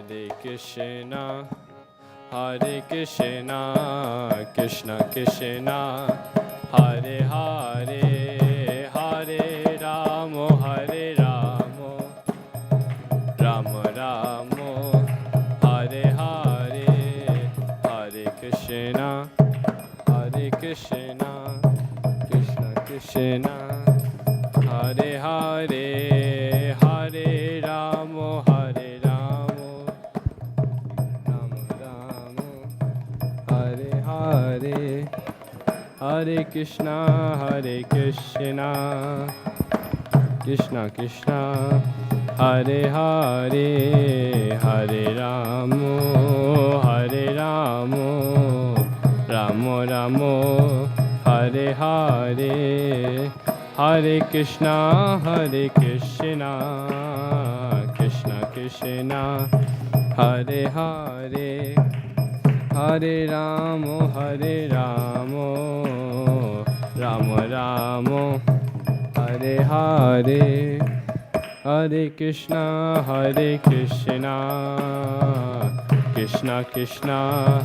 Hare Krishna, Krishna Krishna, Hare Hare, Hare Ramo, Hare Ramo, Rama Ramo, Hare Hare, Hare Krishna, Krishna Krishna, Hare Hare, Hare Ramo, Hare Ramo, Rama Ramo, Hare Hare, Hare Krishna, Krishna Krishna, Hare Hare, Hare Ramo, Hare Ramo, Ramo Ramo, Hare Hare, Hare Krishna, Krishna Krishna, Hare Hare, Hare Ramo, Hare Ramo, Ramo Ramo, Hare Hare, Hare Krishna, Krishna Krishna,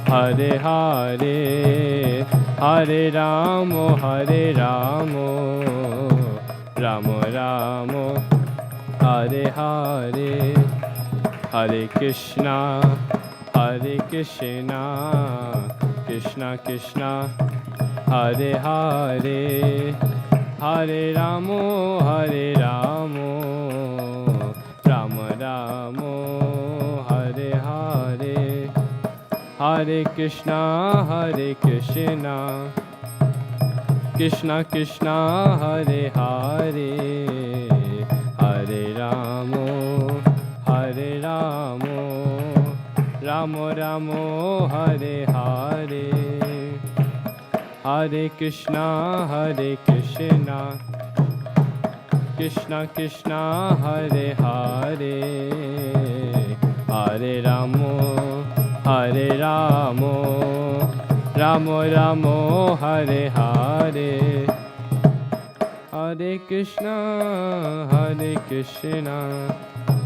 Hare Hare, Hare Ramo, Hare Ramo, Ramo Ramo, Hare Hare, Hare Krishna, Krishna Krishna, Hare Hare, Hare Ramo, Hare Ramo, Rama Ramo, Hare Hare, Hare Krishna, Krishna Krishna, Hare Hare, Hare Ramo, Hare Ramo, Ramo Ramo, Hare Hare, Hare Krishna, Krishna Krishna, Hare Hare, Hare Ramo, Hare Ramo, Ramo Ramo, Hare Hare, Hare Krishna,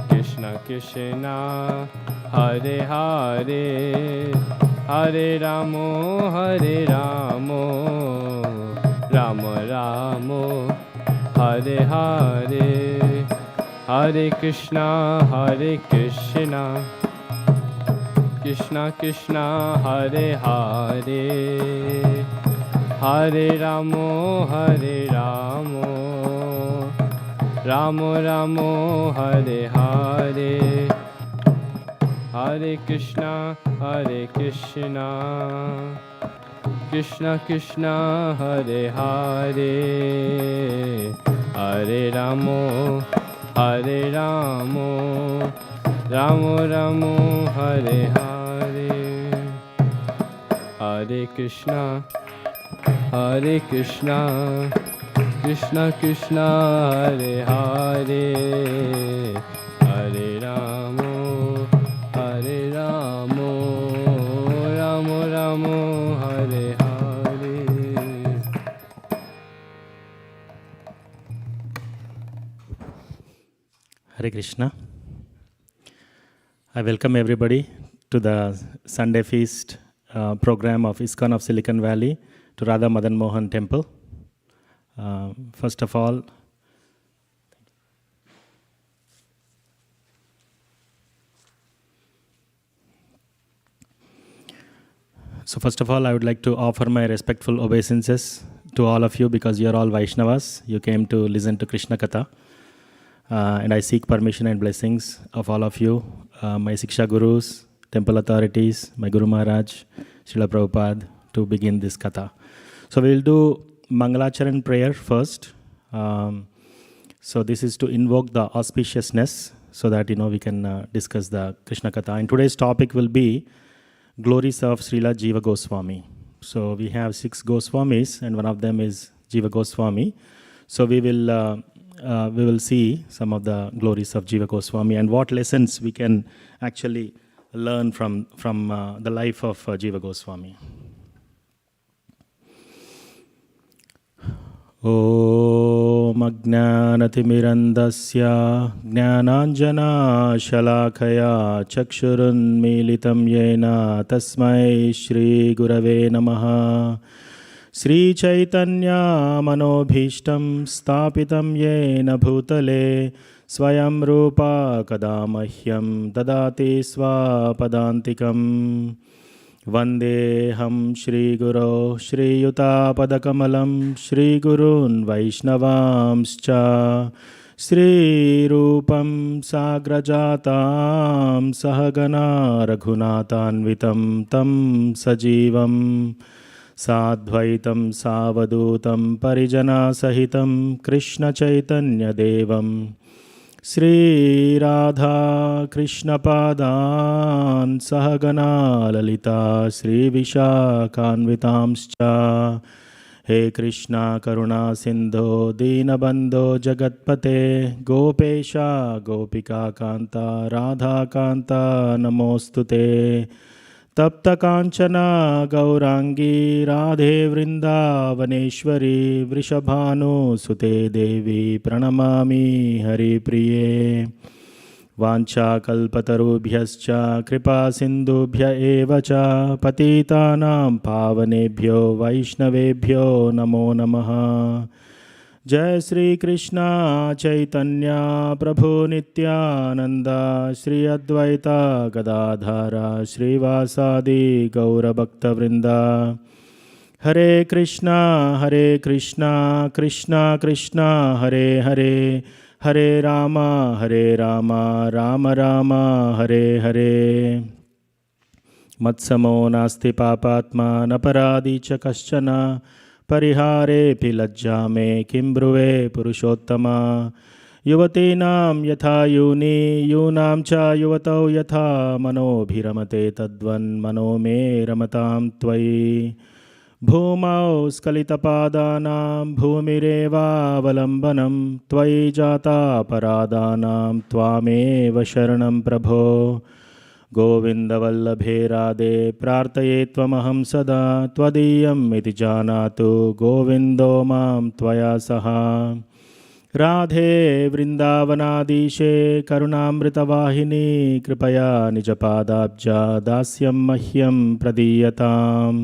Krishna Krishna, Hare Hare, Hare Ramo, Hare Ramo, Ramo Ramo, Hare Hare, Hare Krishna, Krishna Krishna, Hare Hare, Hare Ramo, Hare Ramo, Ramo Ramo, Hare Hare, Hare Krishna, Krishna Krishna, Hare Hare, Hare Ramo, Hare Ramo, Ramo Ramo, Hare Hare, Hare Krishna, Krishna Krishna, Hare Hare, Hare Ramo, Hare Ramo, Ramo Ramo, Hare Hare. Hare Krishna. I welcome everybody to the Sunday Feast program of ISKCON of Silicon Valley to Radha Madan Mohan Temple. First of all, I would like to offer my respectful obeisances to all of you because you are all Vaishnavas. You came to listen to Krishna Katha. And I seek permission and blessings of all of you, my Siksha Gurus, temple authorities, my Guru Maharaj, Srila Prabhupada, to begin this Katha. So we will do Mangalacharan prayer first. So this is to invoke the auspiciousness so that we can discuss the Krishna Katha. And today's topic will be Glories of Srila Jiva Goswami. So we have 6 Goswamis and one of them is Jiva Goswami. So we will see some of the glories of Jiva Goswami and what lessons we can actually learn from the life of Jiva โอ अज्ञानतिमिरन्दस्य ज्ञानाञ्जनाशलाकया चक्षुरुन्मीलितं येन तस्मै श्रीगुरवे नमः। श्रीचैतन्यमनोभीष्टं स्थापितं येन भूतले स्वयं रूपा कदा मह्यं ददाति स्वपदान्तिकम्। वन्देऽहं श्रीगुरो श्रीयुतापदकमलं श्रीगुरून् वैष्णवांश्च श्रीरूपं साग्रजातां सहगना रघुनाथान्वितं तं सजीवं साद्वैतं सावधूतं परिजनसहितं कृष्णचैतन्यदेवं श्रीराधा कृष्णपादान् सहगना ललिता श्रीविशाखान्वितांश्च। हे कृष्णा करुणा सिन्धो दीनबन्धो जगत्पते गोपेशा गोपिका कान्ता राधा कान्ता नमोऽस्तुते। तप्त कांचना गौरांगी राधे वृंदावनेश्वरी वृषभानुसुते देवी प्रणमामि हरिप्रिये। वाञ्छाकल्पतरुभ्यश्च कृपा सिन्धुभ्य एव च पतितानां पावनेभ्यो वैष्णवेभ्यो नमो नमः। जय श्री कृष्णा चैतन्य प्रभु नित्यानंद श्री अद्वैता गदाधर श्रीवासादि गौरभक्तवृंदा। हरे कृष्णा कृष्णा कृष्णा हरे हरे हरे राम राम राम हरे हरे। मत्समो नास्ति पापात्मा नपराधी च कश्चन परिहारेऽपि लज्जा मे किं ब्रुवे पुरुषोत्तमा। युवतीनां यथा यूनि यूनां च युवतौ यथा मनोभिरमते तद्वन्मनो मे रमतां त्वयि। भूमौ स्खलितपादानां भूमिरेवावलम्बनं त्वयि जातापराधानां त्वामेव शरणं प्रभो। गोविन्दवल्लभे राधे प्रार्थये त्वमहं सदा त्वदीयम् इति जानातु गोविन्दो मां त्वया सह। राधे वृन्दावनाधीशे करुणामृतवाहिनी कृपया निजपादाब्जा दास्यं मह्यं प्रदीयताम्।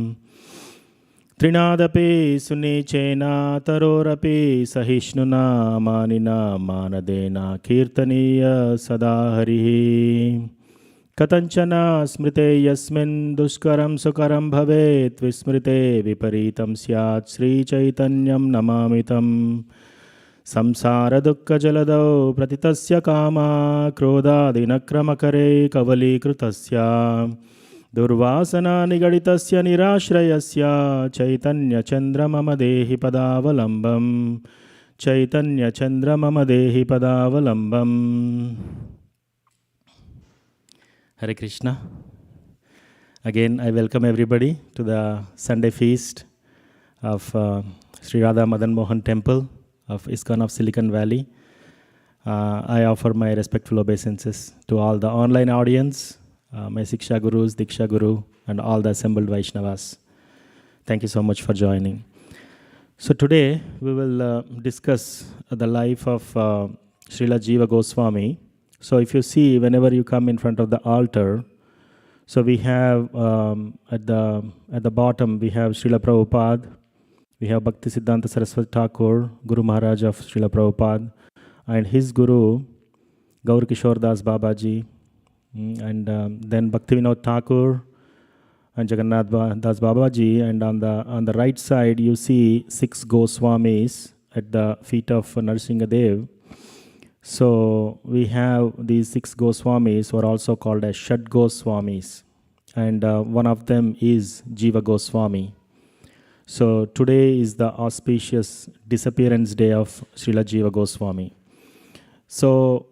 त्रिनादपि सुनीचेन तरोरपि सहिष्णुना मानिना मानदेन कीर्तनीय सदा हरिः। कथञ्चन स्मृते यस्मिन् दुष्करं सुकरं भवेत् विस्मृते विपरीतं स्यात् श्रीचैतन्यं नमामि तम्। संसारदुःखजलदौ प्रतितस्य कामा क्रोधादिनक्रमकरे कवलीकृतस्य दुर्वासनानिगडितस्य निराश्रयस्य चैतन्यचन्द्र मम देहि पदावलम्बं चैतन्यचन्द्र मम देहि पदावलम्बम्। Hare Krishna. Again, I welcome everybody to the Sunday feast of Sri Radha Madan Mohan Temple of ISKCON of Silicon Valley. I offer my respectful obeisances to all the online audience, my Siksha Gurus, Diksha Guru, and all the assembled Vaishnavas. Thank you so much for joining. So today we will discuss the life of Srila Jiva Goswami. So if you see, whenever you come in front of the altar, so we have at the bottom we have Srila Prabhupada, we have Bhakti Siddhanta Saraswati Thakur, Guru Maharaj of Srila Prabhupada, and his Guru Gaur Kishore Das Babaji, and then Bhakti Vinod Thakur and Jagannath Das Babaji, and on the right side you see 6 Goswamis at the feet of Narasimhadev. So we have these 6 Goswamis who are also called as Shad Goswamis, and one of them is Jiva Goswami. So today is the auspicious disappearance day of Srila Jiva Goswami. So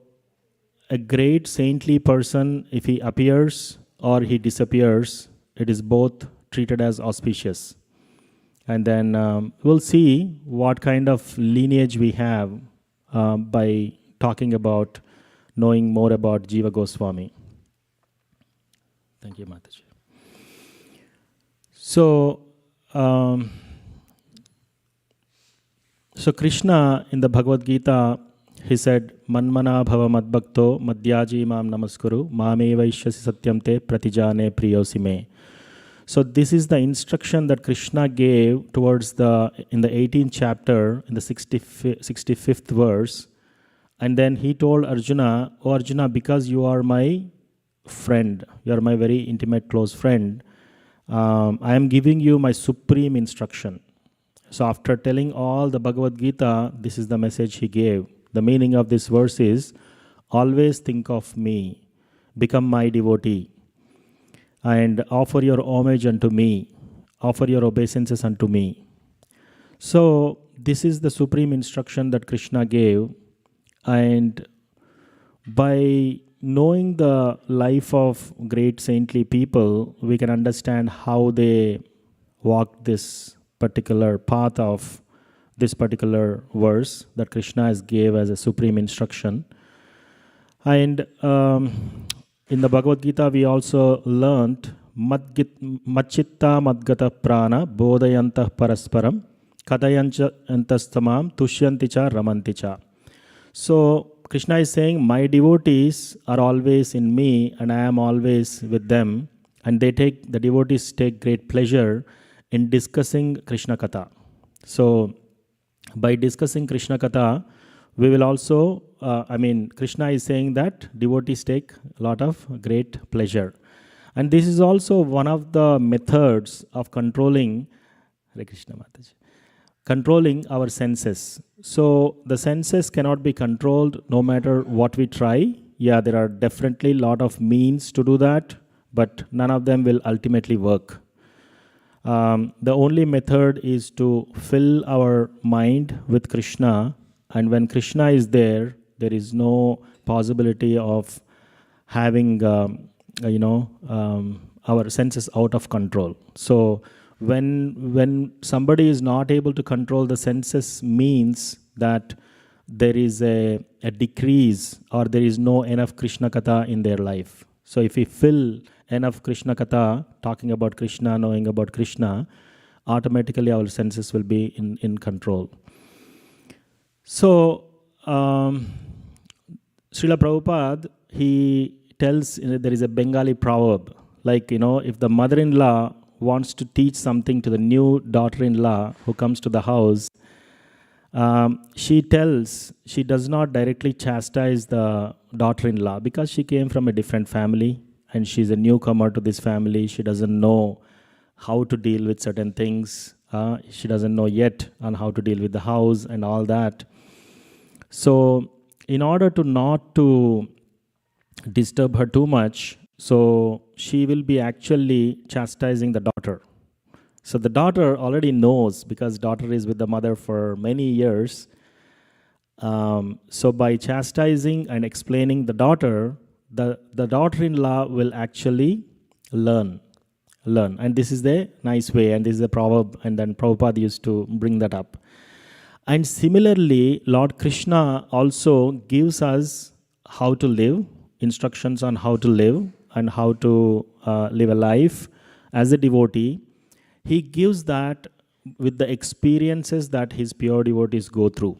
a great saintly person, if he appears or he disappears, it is both treated as auspicious. And then we'll see what kind of lineage we have by talking about knowing more about Jiva Goswami. Thank you, Mataji. So, So Krishna in the Bhagavad Gita, he said, Manmana bhava madbhakto madhyaji mam namaskuru mame vaishyasi satyam te pratijane priyosi me. So this is the instruction that Krishna gave towards in the 18th chapter, in the 65th verse. And then he told Arjuna, "Oh Arjuna, because you are my friend, you are my very intimate close friend, I am giving you my supreme instruction." So after telling all the Bhagavad Gita, this is the message he gave. The meaning of this verse is, always think of me, become my devotee, and offer your homage unto me, offer your obeisances unto me. So this is the supreme instruction that Krishna gave. And by knowing the life of great saintly people, we can understand how they walked this particular path of this particular verse that Krishna has gave as a supreme instruction. And in the Bhagavad Gita, we also learnt Machitta Madgata Prana Bodhayantah Parasparam Kadayantastamam Tushyanticha Ramanticha. So Krishna is saying, my devotees are always in me and I am always with them, and the devotees take great pleasure in discussing Krishna Katha. So by discussing Krishna Katha, we will also, Krishna is saying that devotees take a lot of great pleasure. And this is also one of the methods of controlling, Hare Krishna Mataji, controlling our senses. So the senses cannot be controlled no matter what we try. Yeah, there are definitely a lot of means to do that, but none of them will ultimately work. The only method is to fill our mind with Krishna, and when Krishna is there, there is no possibility of having our senses out of control. So when somebody is not able to control the senses, means that there is a decrease, or there is no enough Krishna Katha in their life. So if we fill enough Krishna Katha, talking about Krishna, knowing about Krishna, automatically our senses will be in control. So Srila Prabhupada, he tells, there is a Bengali proverb, like, if the mother-in-law wants to teach something to the new daughter-in-law who comes to the house, she does not directly chastise the daughter-in-law because she came from a different family and she's a newcomer to this family. She doesn't know how to deal with certain things. She doesn't know yet on how to deal with the house and all that. So in order to not to disturb her too much, so she will be actually chastising the daughter. So the daughter already knows, because daughter is with the mother for many years. So by chastising and explaining the daughter, the daughter-in-law will actually learn. And this is the nice way, and this is a proverb, and then Prabhupada used to bring that up. And similarly, Lord Krishna also gives us how to live, instructions on how to live and how to live a life as a devotee. He gives that with the experiences that his pure devotees go through.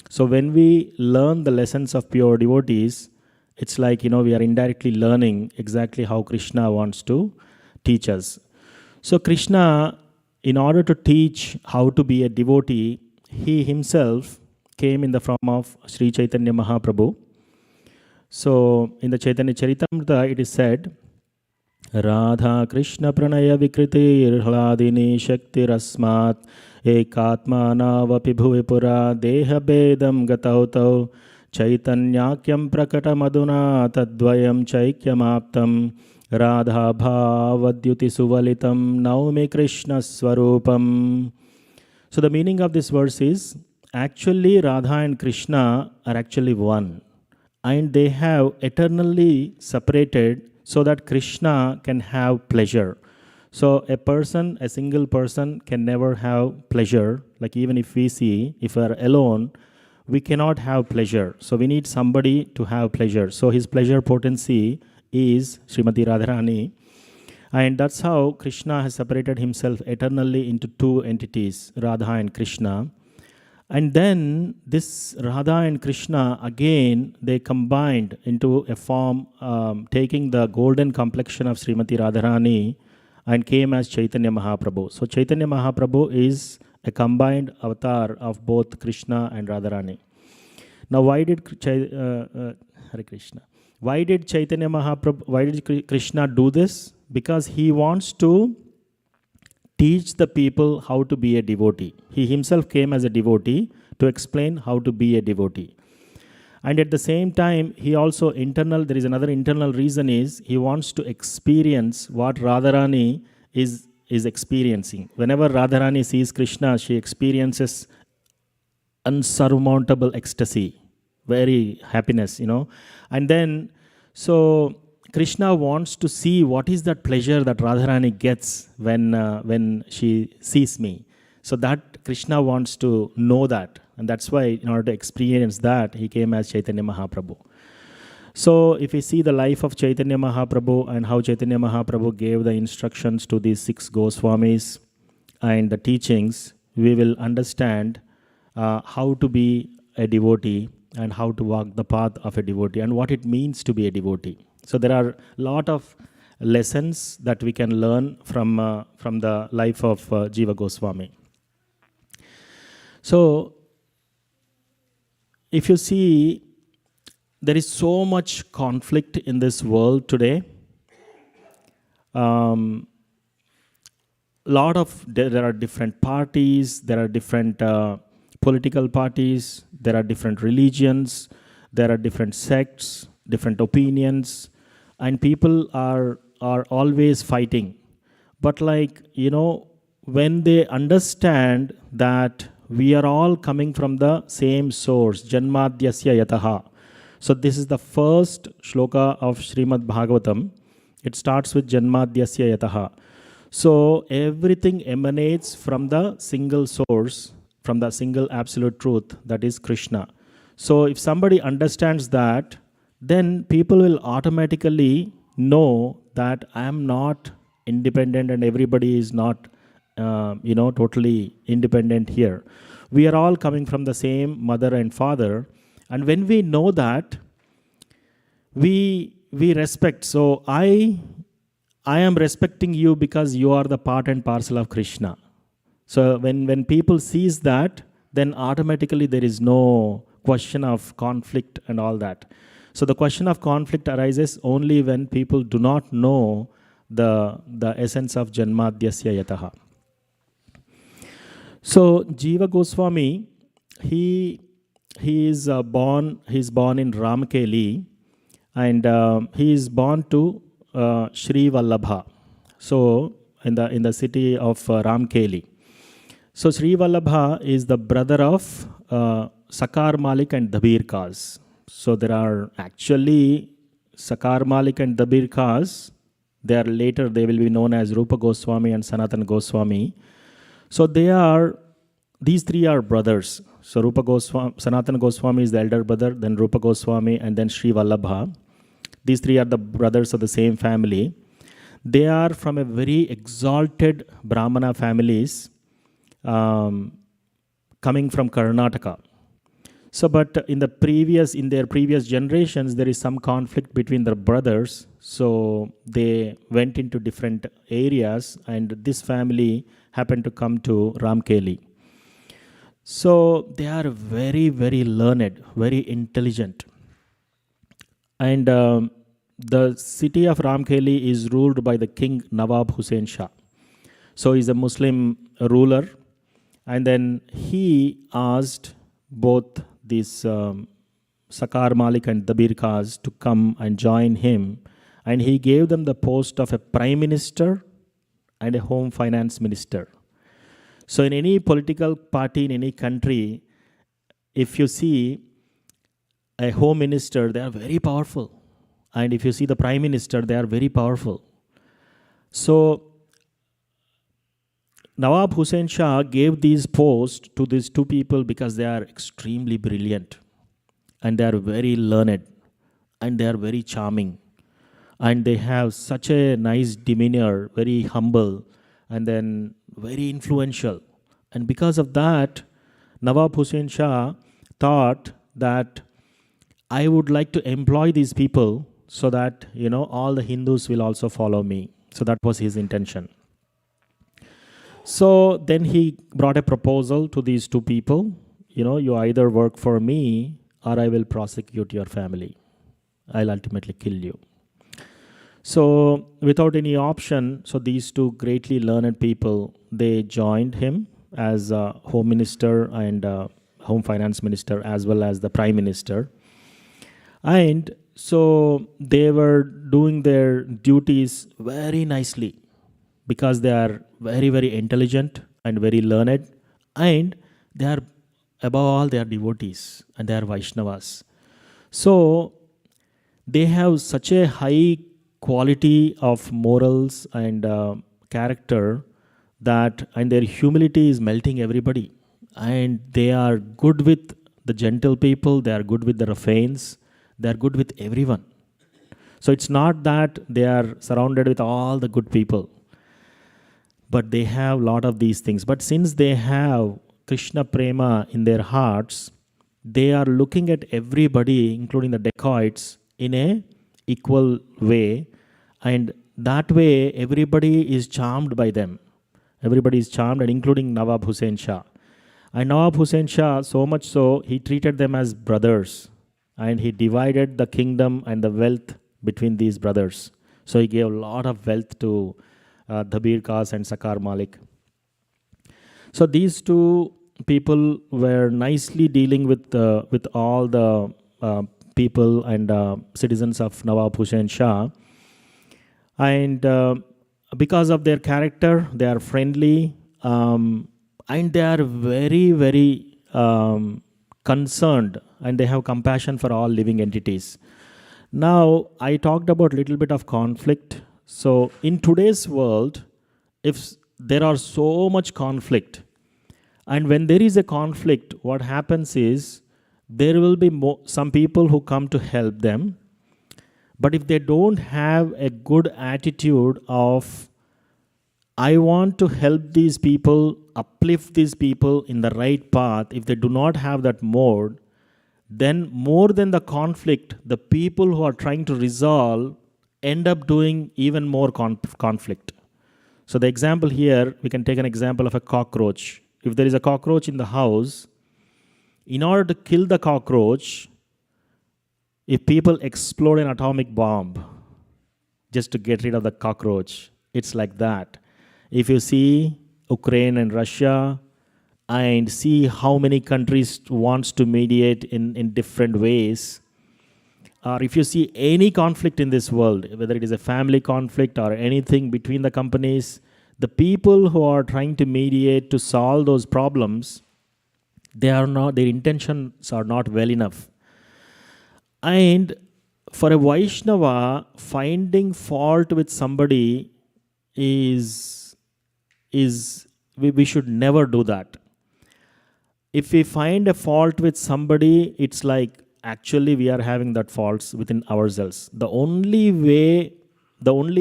So when we learn the lessons of pure devotees, it's like, we are indirectly learning exactly how Krishna wants to teach us. So Krishna, in order to teach how to be a devotee, he himself came in the form of Sri Chaitanya Mahaprabhu. So in the Chaitanya Charitamrita, it is said, Radha Krishna Pranaya Vikriti Hladini Shakti Rasmat Ekatmana Vapibhuvi Pura Deha Bedam Gatautau Chaitanyakyam Prakata Maduna Tadvayam Chaikyamaptam Radha Bhavadyuti Suvalitam Naumi Krishna Swarupam. So the meaning of this verse is, actually Radha and Krishna are actually one, and they have eternally separated so that Krishna can have pleasure. So a single person can never have pleasure. Like even if we see, if we are alone, we cannot have pleasure. So we need somebody to have pleasure. So his pleasure potency is Srimati Radharani. And that's how Krishna has separated himself eternally into two entities, Radha and Krishna. And then this Radha and Krishna, again, they combined into a form, taking the golden complexion of Srimati Radharani and came as Chaitanya Mahaprabhu. So Chaitanya Mahaprabhu is a combined avatar of both Krishna and Radharani. Now, Hare Krishna. Why did Chaitanya Mahaprabhu, why did Krishna do this? Because he wants to teach the people how to be a devotee. He himself came as a devotee to explain how to be a devotee. And at the same time, he also there is another internal reason is he wants to experience what Radharani is experiencing. Whenever Radharani sees Krishna, she experiences unsurmountable ecstasy, very happiness, And then, so Krishna wants to see what is that pleasure that Radharani gets when she sees me. So that Krishna wants to know that. And that's why, in order to experience that, he came as Chaitanya Mahaprabhu. So if we see the life of Chaitanya Mahaprabhu and how Chaitanya Mahaprabhu gave the instructions to these 6 Goswamis and the teachings, we will understand how to be a devotee and how to walk the path of a devotee and what it means to be a devotee. So there are a lot of lessons that we can learn from the life of Jiva Goswami. So if you see, there is so much conflict in this world today. There are different parties, there are different political parties, there are different religions, there are different sects, different opinions, and people are always fighting. But when they understand that we are all coming from the same source, Janmadhyasya Yataha. So this is the first shloka of Srimad Bhagavatam. It starts with Janmadhyasya Yataha. So everything emanates from the single source, from the single absolute truth, that is Krishna. So if somebody understands that, then people will automatically know that I am not independent and everybody is not totally independent here. We are all coming from the same mother and father. And when we know that, we respect. So I am respecting you because you are the part and parcel of Krishna. So when people sees that, then automatically there is no question of conflict and all that. So the question of conflict arises only when people do not know the essence of Janmadhyasya Yataha. So Jiva Goswami, he's born in Ramkeli, and he is born to Sri Vallabha. So in the city of Ramkeli. So Sri Vallabha is the brother of Sakar Malik and Dabir Kaz. So there are actually Sakar Malik and Dabir Kaz. They will be known as Rupa Goswami and Sanatana Goswami. So these 3 are brothers. So Sanatana Goswami is the elder brother, then Rupa Goswami, and then Sri Vallabha. These 3 are the brothers of the same family. They are from a very exalted Brahmana families, coming from Karnataka. So, but in their previous generations, there is some conflict between the brothers. So they went into different areas, and this family happened to come to Ramkeli. So they are very, very learned, very intelligent. And the city of Ramkeli is ruled by the king Nawab Hussain Shah. So he's a Muslim ruler. And then he asked both these Sakar Malik and Dabir Kaz to come and join him. And he gave them the post of a prime minister and a home finance minister. So in any political party in any country, if you see a home minister, they are very powerful. And if you see the prime minister, they are very powerful. So Nawab Hussain Shah gave these posts to these 2 people because they are extremely brilliant, and they are very learned, and they are very charming, and they have such a nice demeanor, very humble, and then very influential. And because of that, Nawab Hussain Shah thought that I would like to employ these people so that, all the Hindus will also follow me. So that was his intention. So then he brought a proposal to these two people. You either work for me or I will prosecute your family. I'll ultimately kill you. So without any option, so these two greatly learned people, they joined him as home minister and home finance minister, as well as the prime minister. And so they were doing their duties very nicely because they are very, very intelligent and very learned, and they are, above all, they are devotees and they are Vaishnavas. So they have such a high quality of morals and character and their humility is melting everybody. And they are good with the gentle people, they are good with the ruffians, they are good with everyone. So it's not that they are surrounded with all the good people, but they have a lot of these things. But since they have Krishna Prema in their hearts, they are looking at everybody, including the dacoits, in a equal way, and that way everybody is charmed by them. Everybody is charmed, and including Nawab Hussain Shah. And Nawab Hussain Shah, so much so, he treated them as brothers, and he divided the kingdom and the wealth between these brothers. So he gave a lot of wealth to Dhabir Kas and Sakar Malik. So these two people were nicely dealing with all the people and citizens of Nawab Hussain Shah. And because of their character, they are friendly, and they are very, very concerned, and they have compassion for all living entities. Now, I talked about a little bit of conflict. So in today's world, if there are so much conflict, and when there is a conflict, what happens is there will be some people who come to help them. But if they don't have a good attitude of, I want to help these people, uplift these people in the right path, if they do not have that mode, then more than the conflict, the people who are trying to resolve end up doing even more conflict. So the example here, we can take an example of a cockroach. If there is a cockroach in the house, in order to kill the cockroach, if people explode an atomic bomb just to get rid of the cockroach, it's like that. If you see Ukraine and Russia and see how many countries wants to mediate in different ways, or if you see any conflict in this world, whether it is a family conflict or anything between the companies, the people who are trying to mediate to solve those problems, their intentions are not well enough. And for a Vaishnava, finding fault with somebody we should never do that. If we find a fault with somebody, it's like actually we are having that faults within ourselves. The only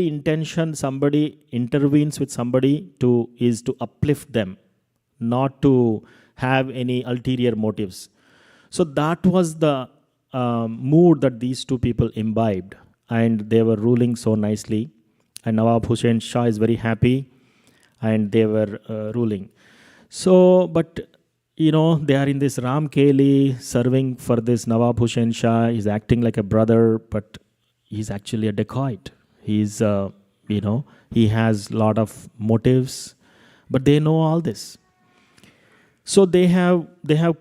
intention somebody intervenes with somebody is to uplift them, not to have any ulterior motives. So that was the mood that these two people imbibed, and they were ruling so nicely. And Nawab Hussain Shah is very happy, and they were ruling. So, but they are in this Ram Keli serving for this Nawab Hussain Shah. He's acting like a brother, but he's actually a dacoit. He's, he has a lot of motives, but they know all this. So they have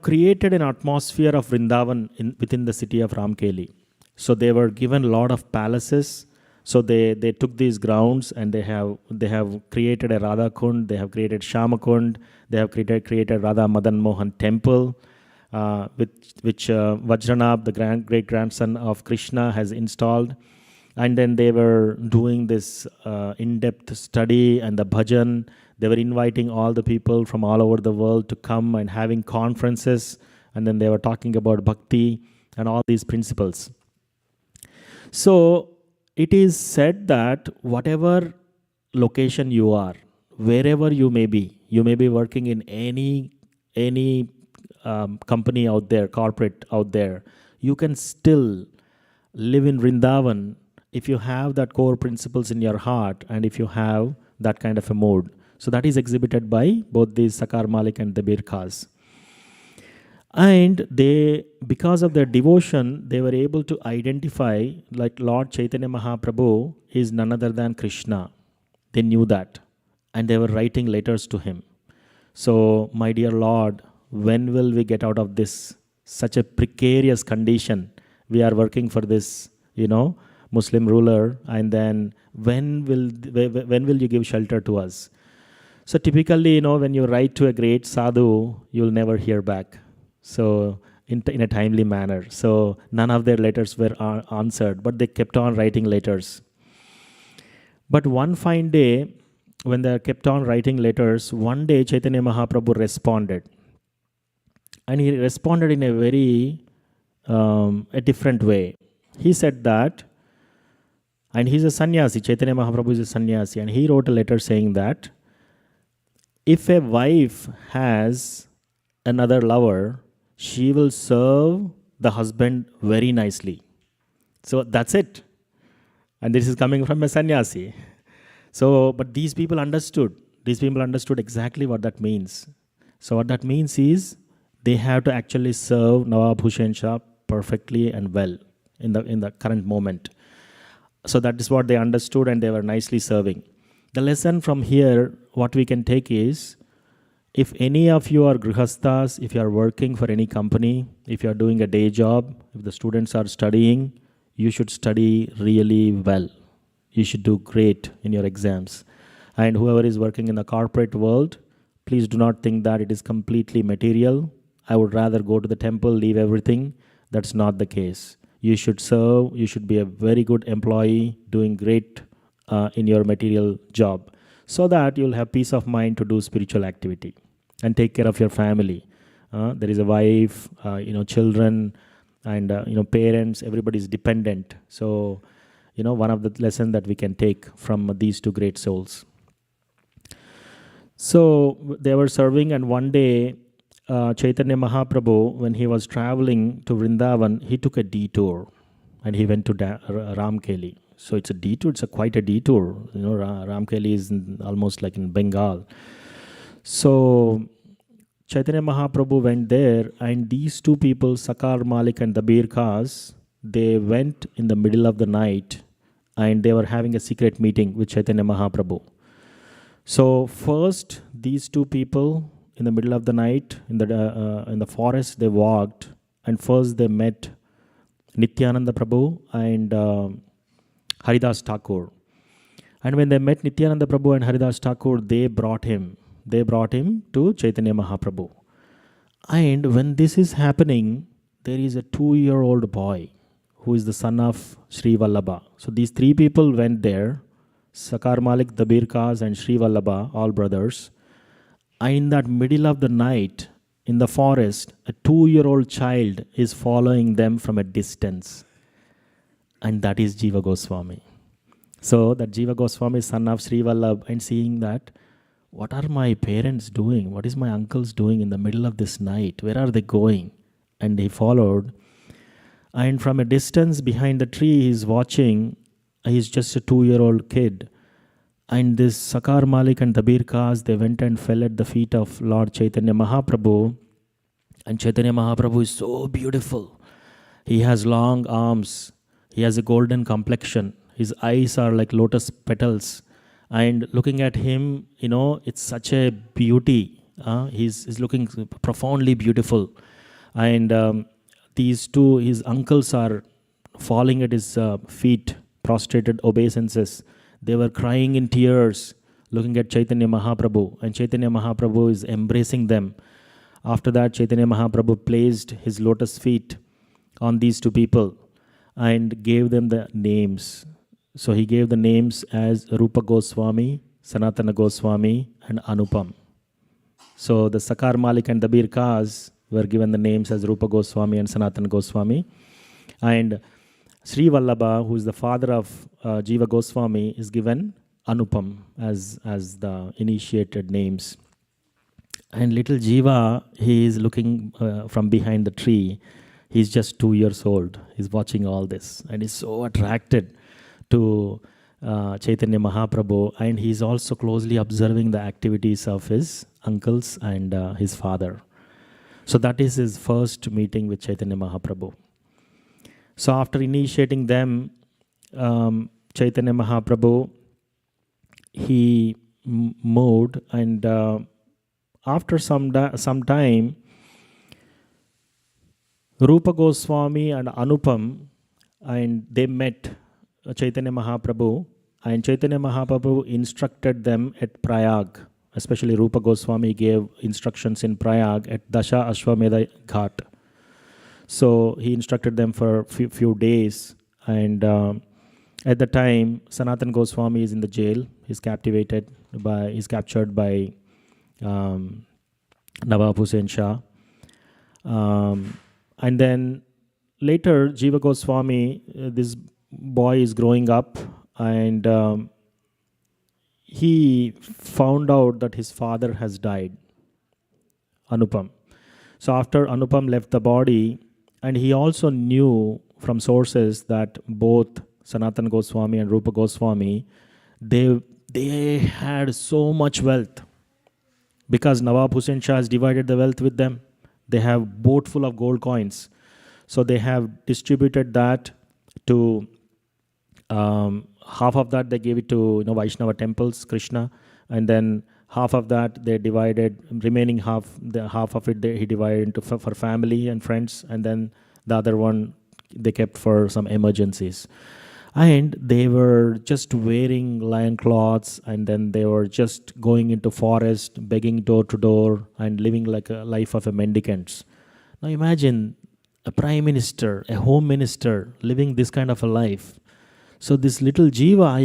created an atmosphere of Vrindavan within the city of Ramkeli. So they were given a lot of palaces. So they took these grounds and they have created a Radha Kund, they have created Shama Kund, they have created Radha Madan Mohan temple, which Vajranabh, the great grandson of Krishna, has installed. And then they were doing this in-depth study and the bhajan. They were inviting all the people from all over the world to come and having conferences. And then they were talking about bhakti and all these principles. So it is said that whatever location you are, wherever you may be working in any company out there, corporate out there, you can still live in Vrindavan if you have that core principles in your heart and if you have that kind of a mood. So that is exhibited by both these Sakar Malik and the Birkas. And they, because of their devotion, they were able to identify like Lord Chaitanya Mahaprabhu is none other than Krishna. They knew that. And they were writing letters to him. So, my dear Lord, when will we get out of this such a precarious condition? We are working for this, Muslim ruler, and then when will you give shelter to us? So typically, when you write to a great sadhu, you'll never hear back. So in a timely manner. So none of their letters were answered, but they kept on writing letters. But one fine day, when they kept on writing letters, one day Chaitanya Mahaprabhu responded. And he responded in a very a different way. He said that, and he's a sannyasi, Chaitanya Mahaprabhu is a sannyasi, and he wrote a letter saying that if a wife has another lover, she will serve the husband very nicely. So that's it. And this is coming from a sannyasi. So, but these people understood. These people understood exactly what that means. So what that means is they have to actually serve Nawab Hussain Shah perfectly and well in the current moment. So that is what they understood, and they were nicely serving. The lesson from here, what we can take is, if any of you are grihasthas, if you are working for any company, if you are doing a day job, if the students are studying, you should study really well. You should do great in your exams. And whoever is working in the corporate world, please do not think that it is completely material. I would rather go to the temple, leave everything. That's not the case. You should serve, you should be a very good employee, doing great in your material job, so that you'll have peace of mind to do spiritual activity and take care of your family. There is a wife, children, and parents. Everybody is dependent. So, one of the lessons that we can take from these two great souls. So they were serving, and one day, Chaitanya Mahaprabhu, when he was traveling to Vrindavan, he took a detour, and he went to Ramkeli. So it's a detour. It's quite a detour. Ramkeli is almost like in Bengal. So Chaitanya Mahaprabhu went there, and these two people, Sakar Malik and the Birkas, they went in the middle of the night, and they were having a secret meeting with Chaitanya Mahaprabhu. So first, these two people, in the middle of the night, in the forest, they walked, and first they met Nityananda Prabhu and Haridas Thakur. And when they met Nityananda Prabhu and Haridas Thakur, they brought him to Chaitanya Mahaprabhu. And when this is happening, there is a 2-year-old boy who is the son of Sri Vallabha. So these three people went there, Sakar Malik, the Birkas, and Sri Vallabha, all brothers. And in that middle of the night, in the forest, a 2-year-old child is following them from a distance. And that is Jiva Goswami. So that Jiva Goswami is son of Sri Vallabha, and seeing that, what are my parents doing? What is my uncles doing in the middle of this night? Where are they going? And he followed. And from a distance behind the tree, he's watching. He's just a 2-year-old kid. And this Sakar Malik and the Birkas, they went and fell at the feet of Lord Chaitanya Mahaprabhu. And Chaitanya Mahaprabhu is so beautiful. He has long arms. He has a golden complexion. His eyes are like lotus petals. And looking at him, it's such a beauty. He's looking profoundly beautiful. And these two, his uncles, are falling at his feet, prostrated obeisances. They were crying in tears, looking at Chaitanya Mahaprabhu. And Chaitanya Mahaprabhu is embracing them. After that, Chaitanya Mahaprabhu placed his lotus feet on these two people and gave them the names. So he gave the names as Rupa Goswami, Sanatana Goswami, and Anupam. So the Sakar Malik and the Birkas were given the names as Rupa Goswami and Sanatana Goswami. And Sri Vallabha, who is the father of Jiva Goswami, is given Anupam as the initiated names. And little Jiva, he is looking from behind the tree. He's just 2 years old. He's watching all this and he's so attracted to Chaitanya Mahaprabhu, and he's also closely observing the activities of his uncles and his father. So that is his first meeting with Chaitanya Mahaprabhu. So after initiating them, Chaitanya Mahaprabhu, he moved, and after some time, Rupa Goswami and Anupam, and they met Chaitanya Mahaprabhu, and Chaitanya Mahaprabhu instructed them at Prayag. Especially Rupa Goswami gave instructions in Prayag at Dasha Ashwamedha Ghat. So he instructed them for a few days, and at the time, Sanatan Goswami is in the jail. He's captured by Nawab Hussain Shah. And then later, Jiva Goswami, this boy is growing up, and he found out that his father has died, Anupam. So after Anupam left the body, and he also knew from sources that both Sanatan Goswami and Rupa Goswami, they had so much wealth because Nawab Hussain Shah has divided the wealth with them. They have boat full of gold coins. So they have distributed that to half of that they gave it to Vaishnava temples, Krishna, and then half of that they divided, remaining half of it he divided into for family and friends, and then the other one they kept for some emergencies. And they were just wearing lion cloths, and then they were just going into forest, begging door to door, and living like a life of a mendicants. Now imagine a prime minister, a home minister, living this kind of a life. So this little Jiva,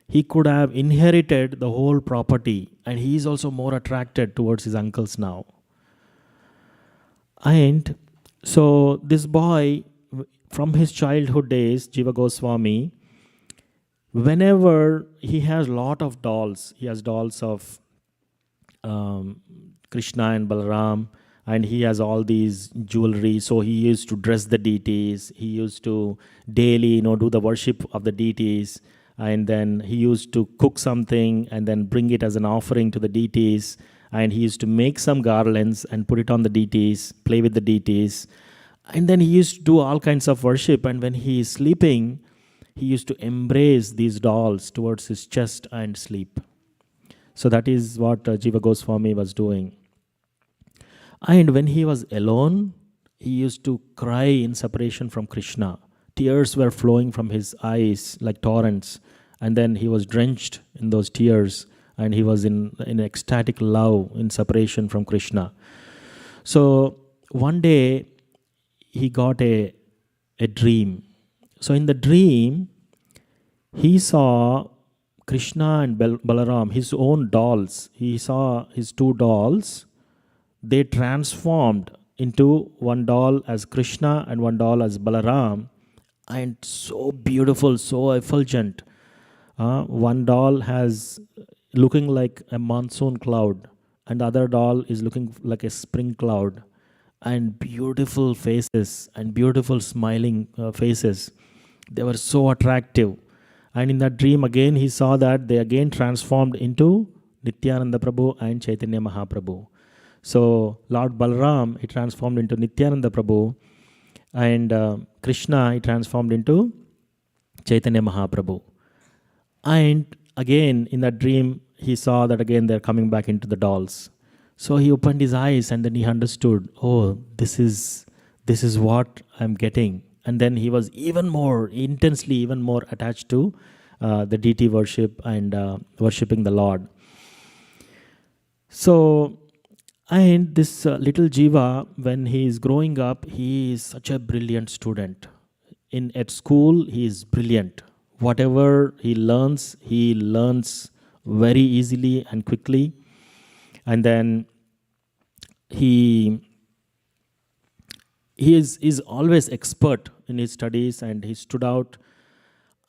he could have inherited the whole property, and he is also more attracted towards his uncles now. And so this boy, from his childhood days, Jiva Goswami, whenever he has lot of dolls, he has dolls of Krishna and Balaram, and he has all these jewelry. So he used to dress the deities. He used to daily, do the worship of the deities. And then he used to cook something and then bring it as an offering to the deities. And he used to make some garlands and put it on the deities, play with the deities. And then he used to do all kinds of worship. And when he is sleeping, he used to embrace these dolls towards his chest and sleep. So that is what Jiva Goswami was doing. And when he was alone, he used to cry in separation from Krishna. Tears were flowing from his eyes like torrents. And then he was drenched in those tears, and he was in ecstatic love in separation from Krishna. So one day, he got a dream. So in the dream, he saw Krishna and Balaram, his own dolls. He saw his two dolls. They transformed into one doll as Krishna and one doll as Balaram, and so beautiful, so effulgent. One doll has looking like a monsoon cloud, and the other doll is looking like a spring cloud, and beautiful faces and beautiful smiling faces. They were so attractive. And in that dream again, he saw that they again transformed into Nityananda Prabhu and Chaitanya Mahaprabhu. So Lord Balaram, he transformed into Nityananda Prabhu, and Krishna, he transformed into Chaitanya Mahaprabhu. And again, in that dream, he saw that again they're coming back into the dolls. So he opened his eyes, and then he understood, oh, this is what I'm getting. And then he was even more attached to the deity worship and worshipping the Lord. So, and this little Jiva, when he is growing up, he is such a brilliant student. At school, he is brilliant. Whatever he learns very easily and quickly. And then he is always expert in his studies, and he stood out.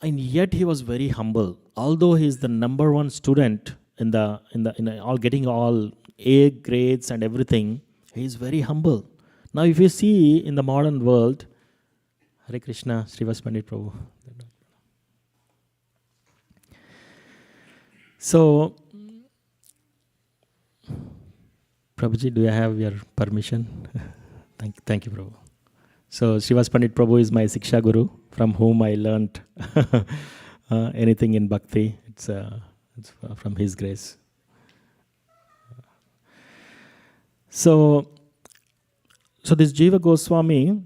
And yet he was very humble. Although he is the number one student in all getting all A grades and everything. He is very humble. Now, if you see in the modern world, Hare Krishna, Srivas Pandit Prabhu. So, Prabhuji, do you have your permission? Thank you, Prabhu. So, Srivas Pandit Prabhu is my Siksha Guru, from whom I learnt anything in Bhakti. It's from his grace. So this Jiva Goswami,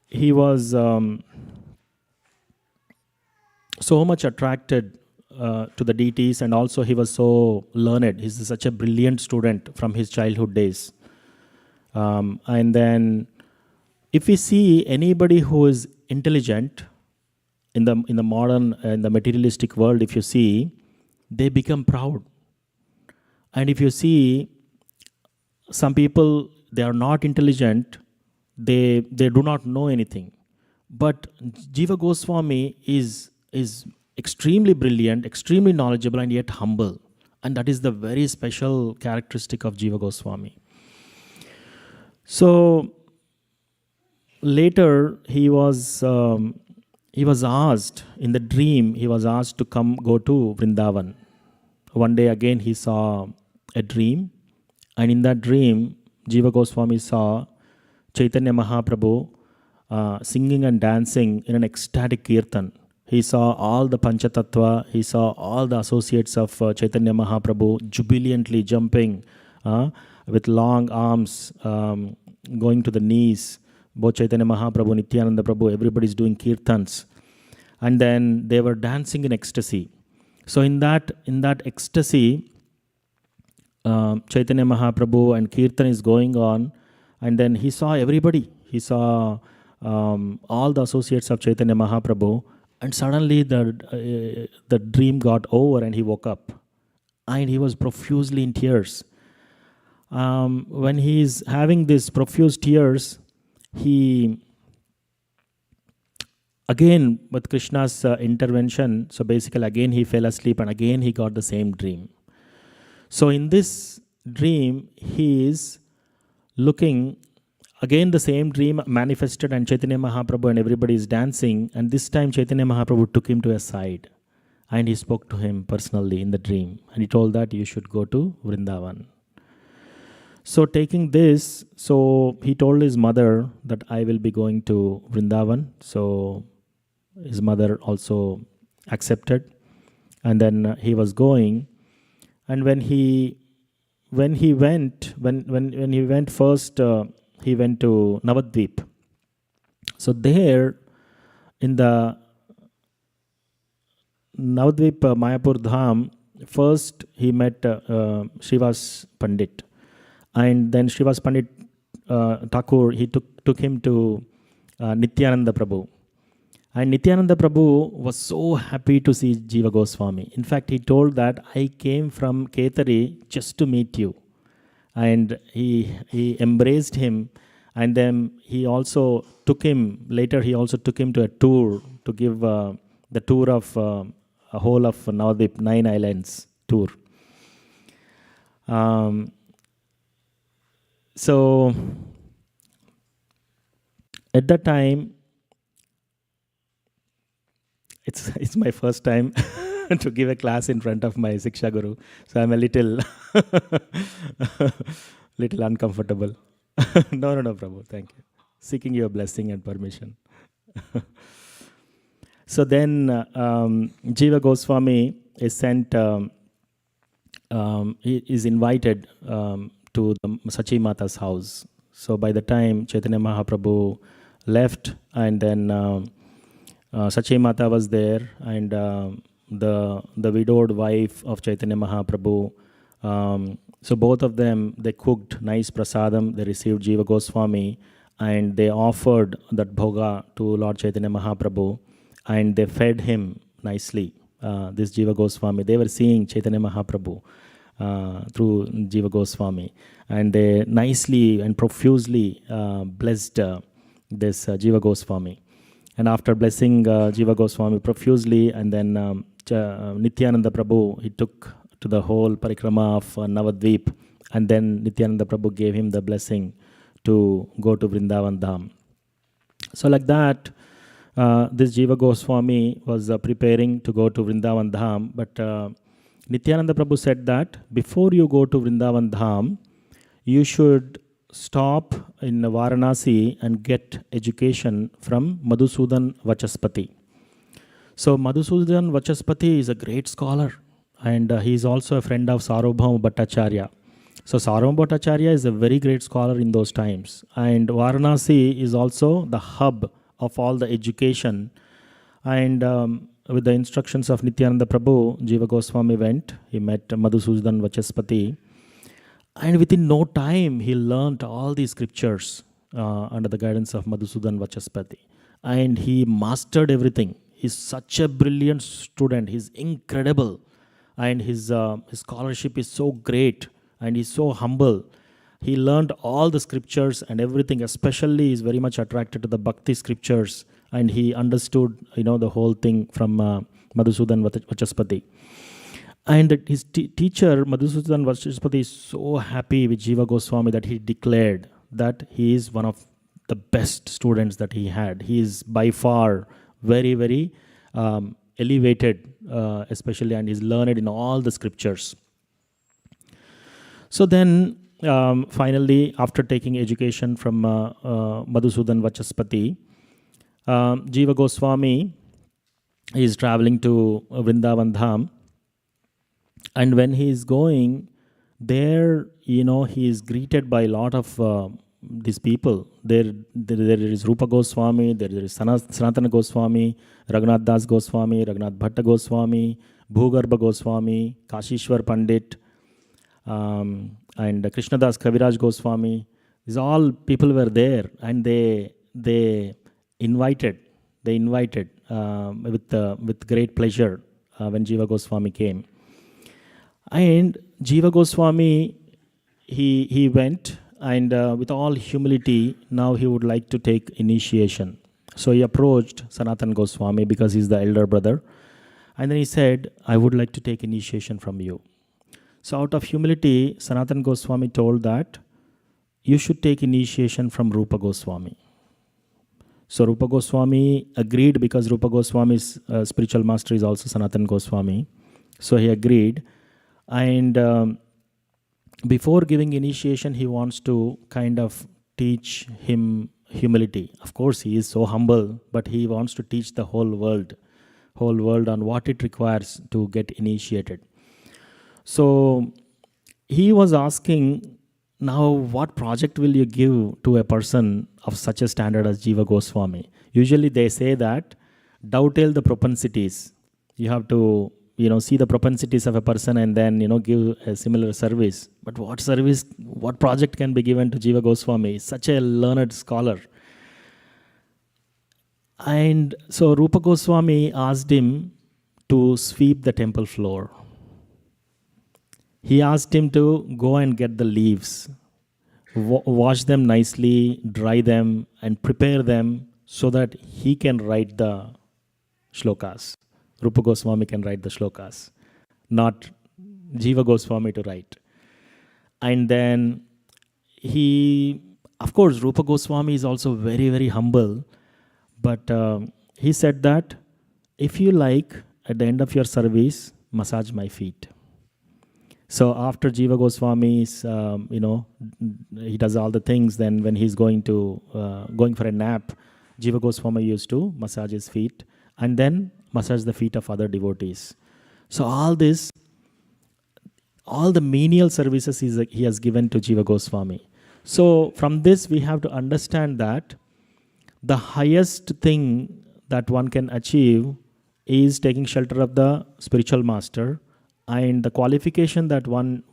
he was so much attracted to the deities, and also he was so learned. He's such a brilliant student from his childhood days. And then, if we see anybody who is intelligent in the modern, in the materialistic world, if you see, they become proud. And if you see, some people, they are not intelligent, they do not know anything. But Jiva Goswami is extremely brilliant, extremely knowledgeable, and yet humble. And that is the very special characteristic of Jiva Goswami. So later he was asked in the dream. He was asked to go to Vrindavan. One day again he saw a dream, and in that dream Jiva Goswami saw Chaitanya Mahaprabhu singing and dancing in an ecstatic kirtan. He saw all the Panchatattva, he saw all the associates of Chaitanya Mahaprabhu jubilantly jumping with long arms, going to the knees. Both Chaitanya Mahaprabhu, Nityananda Prabhu, everybody is doing kirtans. And then they were dancing in ecstasy. So in that ecstasy, Chaitanya Mahaprabhu and kirtan is going on, and then he saw everybody. He saw all the associates of Chaitanya Mahaprabhu, and suddenly the dream got over and he woke up. And he was profusely in tears. When he is having these profuse tears, he, again with Krishna's intervention, so basically again he fell asleep and again he got the same dream. So in this dream, he is looking, again the same dream manifested, and Chaitanya Mahaprabhu and everybody is dancing, and this time Chaitanya Mahaprabhu took him to a side and he spoke to him personally in the dream, and he told that you should go to Vrindavan. So taking this, so he told his mother that I will be going to Vrindavan. So his mother also accepted, and then he was going. And when he went first, he went to Navadvip. So there, in the Navadvip Mayapur Dham, first he met Srivas Pandit. And then Srivas Pandit Thakur, he took him to Nityananda Prabhu. And Nityananda Prabhu was so happy to see Jiva Goswami. In fact, he told that I came from Ketari just to meet you. And he embraced him. And then he also took him, later he also took him to a tour, to give the tour of a whole of Navadvip, 9 islands tour. So at that time, it's my first time to give a class in front of my Siksha Guru. So I'm a little uncomfortable. No, Prabhu, thank you. Seeking your blessing and permission. So then Jiva Goswami is sent, he is invited to the Sachi Mata's house. So by the time Chaitanya Mahaprabhu left, and then Sachi Mata was there, and the widowed wife of Chaitanya Mahaprabhu. So both of them, they cooked nice prasadam, they received Jiva Goswami, and they offered that bhoga to Lord Chaitanya Mahaprabhu, and they fed him nicely, this Jiva Goswami. They were seeing Chaitanya Mahaprabhu through Jiva Goswami, and they nicely and profusely blessed this Jiva Goswami. And after blessing Jiva Goswami profusely, and then Nityananda Prabhu, he took to the whole parikrama of Navadvip, and then Nityananda Prabhu gave him the blessing to go to Vrindavan Dham. So like that, this Jiva Goswami was preparing to go to Vrindavan Dham, but Nityananda Prabhu said that before you go to Vrindavan Dham, you should stop in Varanasi and get education from Madhusudan Vachaspati. So Madhusudan Vachaspati is a great scholar, and he is also a friend of Sarvabhauma Bhattacharya. So Sarvabhauma Bhattacharya is a very great scholar in those times, and Varanasi is also the hub of all the education. And with the instructions of Nityananda Prabhu, Jiva Goswami went, he met Madhusudan Vachaspati, and within no time he learnt all these scriptures under the guidance of Madhusudan Vachaspati, and he mastered everything. He's such a brilliant student, he's incredible, and his scholarship is so great, and he's so humble. He learned all the scriptures and everything, especially is very much attracted to the Bhakti scriptures, and he understood, the whole thing from Madhusudan Vachaspati. And his teacher, Madhusudan Vachaspati, is so happy with Jiva Goswami that he declared that he is one of the best students that he had. He is by far very, very elevated, especially, and is learned in all the scriptures. So then, finally, after taking education from Madhusudan Vachaspati, Jiva Goswami is traveling to Vrindavan Dham, and when he is going there, he is greeted by a lot of these people. There is Rupa Goswami, there is Sanatana Goswami, Raghunath Das Goswami, Raghunath Bhatta Goswami, Bhugarbha Goswami, Kashishwar Pandit, and Krishnadas Kaviraj Goswami. These all people were there, and they invited with great pleasure when Jiva Goswami came. And Jiva Goswami, he went, and with all humility, now he would like to take initiation. So he approached Sanatana Goswami because he's the elder brother, and then he said, I would like to take initiation from you. So out of humility, Sanatana Goswami told that you should take initiation from Rupa Goswami. So Rupa Goswami agreed, because Rupa Goswami's spiritual master is also Sanatana Goswami. So he agreed, and before giving initiation, he wants to kind of teach him humility. Of course, he is so humble, but he wants to teach the whole world on what it requires to get initiated. So he was asking, now what project will you give to a person of such a standard as Jiva Goswami? Usually they say that dovetail the propensities. You have to see the propensities of a person and then give a similar service. But what project can be given to Jiva Goswami? He's such a learned scholar. And so Rupa Goswami asked him to sweep the temple floor. He asked him to go and get the leaves, wash them nicely, dry them, and prepare them so that he can write the shlokas. Rupa Goswami can write the shlokas, not Jiva Goswami to write. And then of course, Rupa Goswami is also very, very humble, but he said that if you like, at the end of your service, massage my feet. So after Jiva Goswami is, he does all the things, then when he's going for a nap, Jiva Goswami used to massage his feet and then massage the feet of other devotees. So all the menial services he has given to Jiva Goswami. So from this we have to understand that the highest thing that one can achieve is taking shelter of the spiritual master, and the qualification that one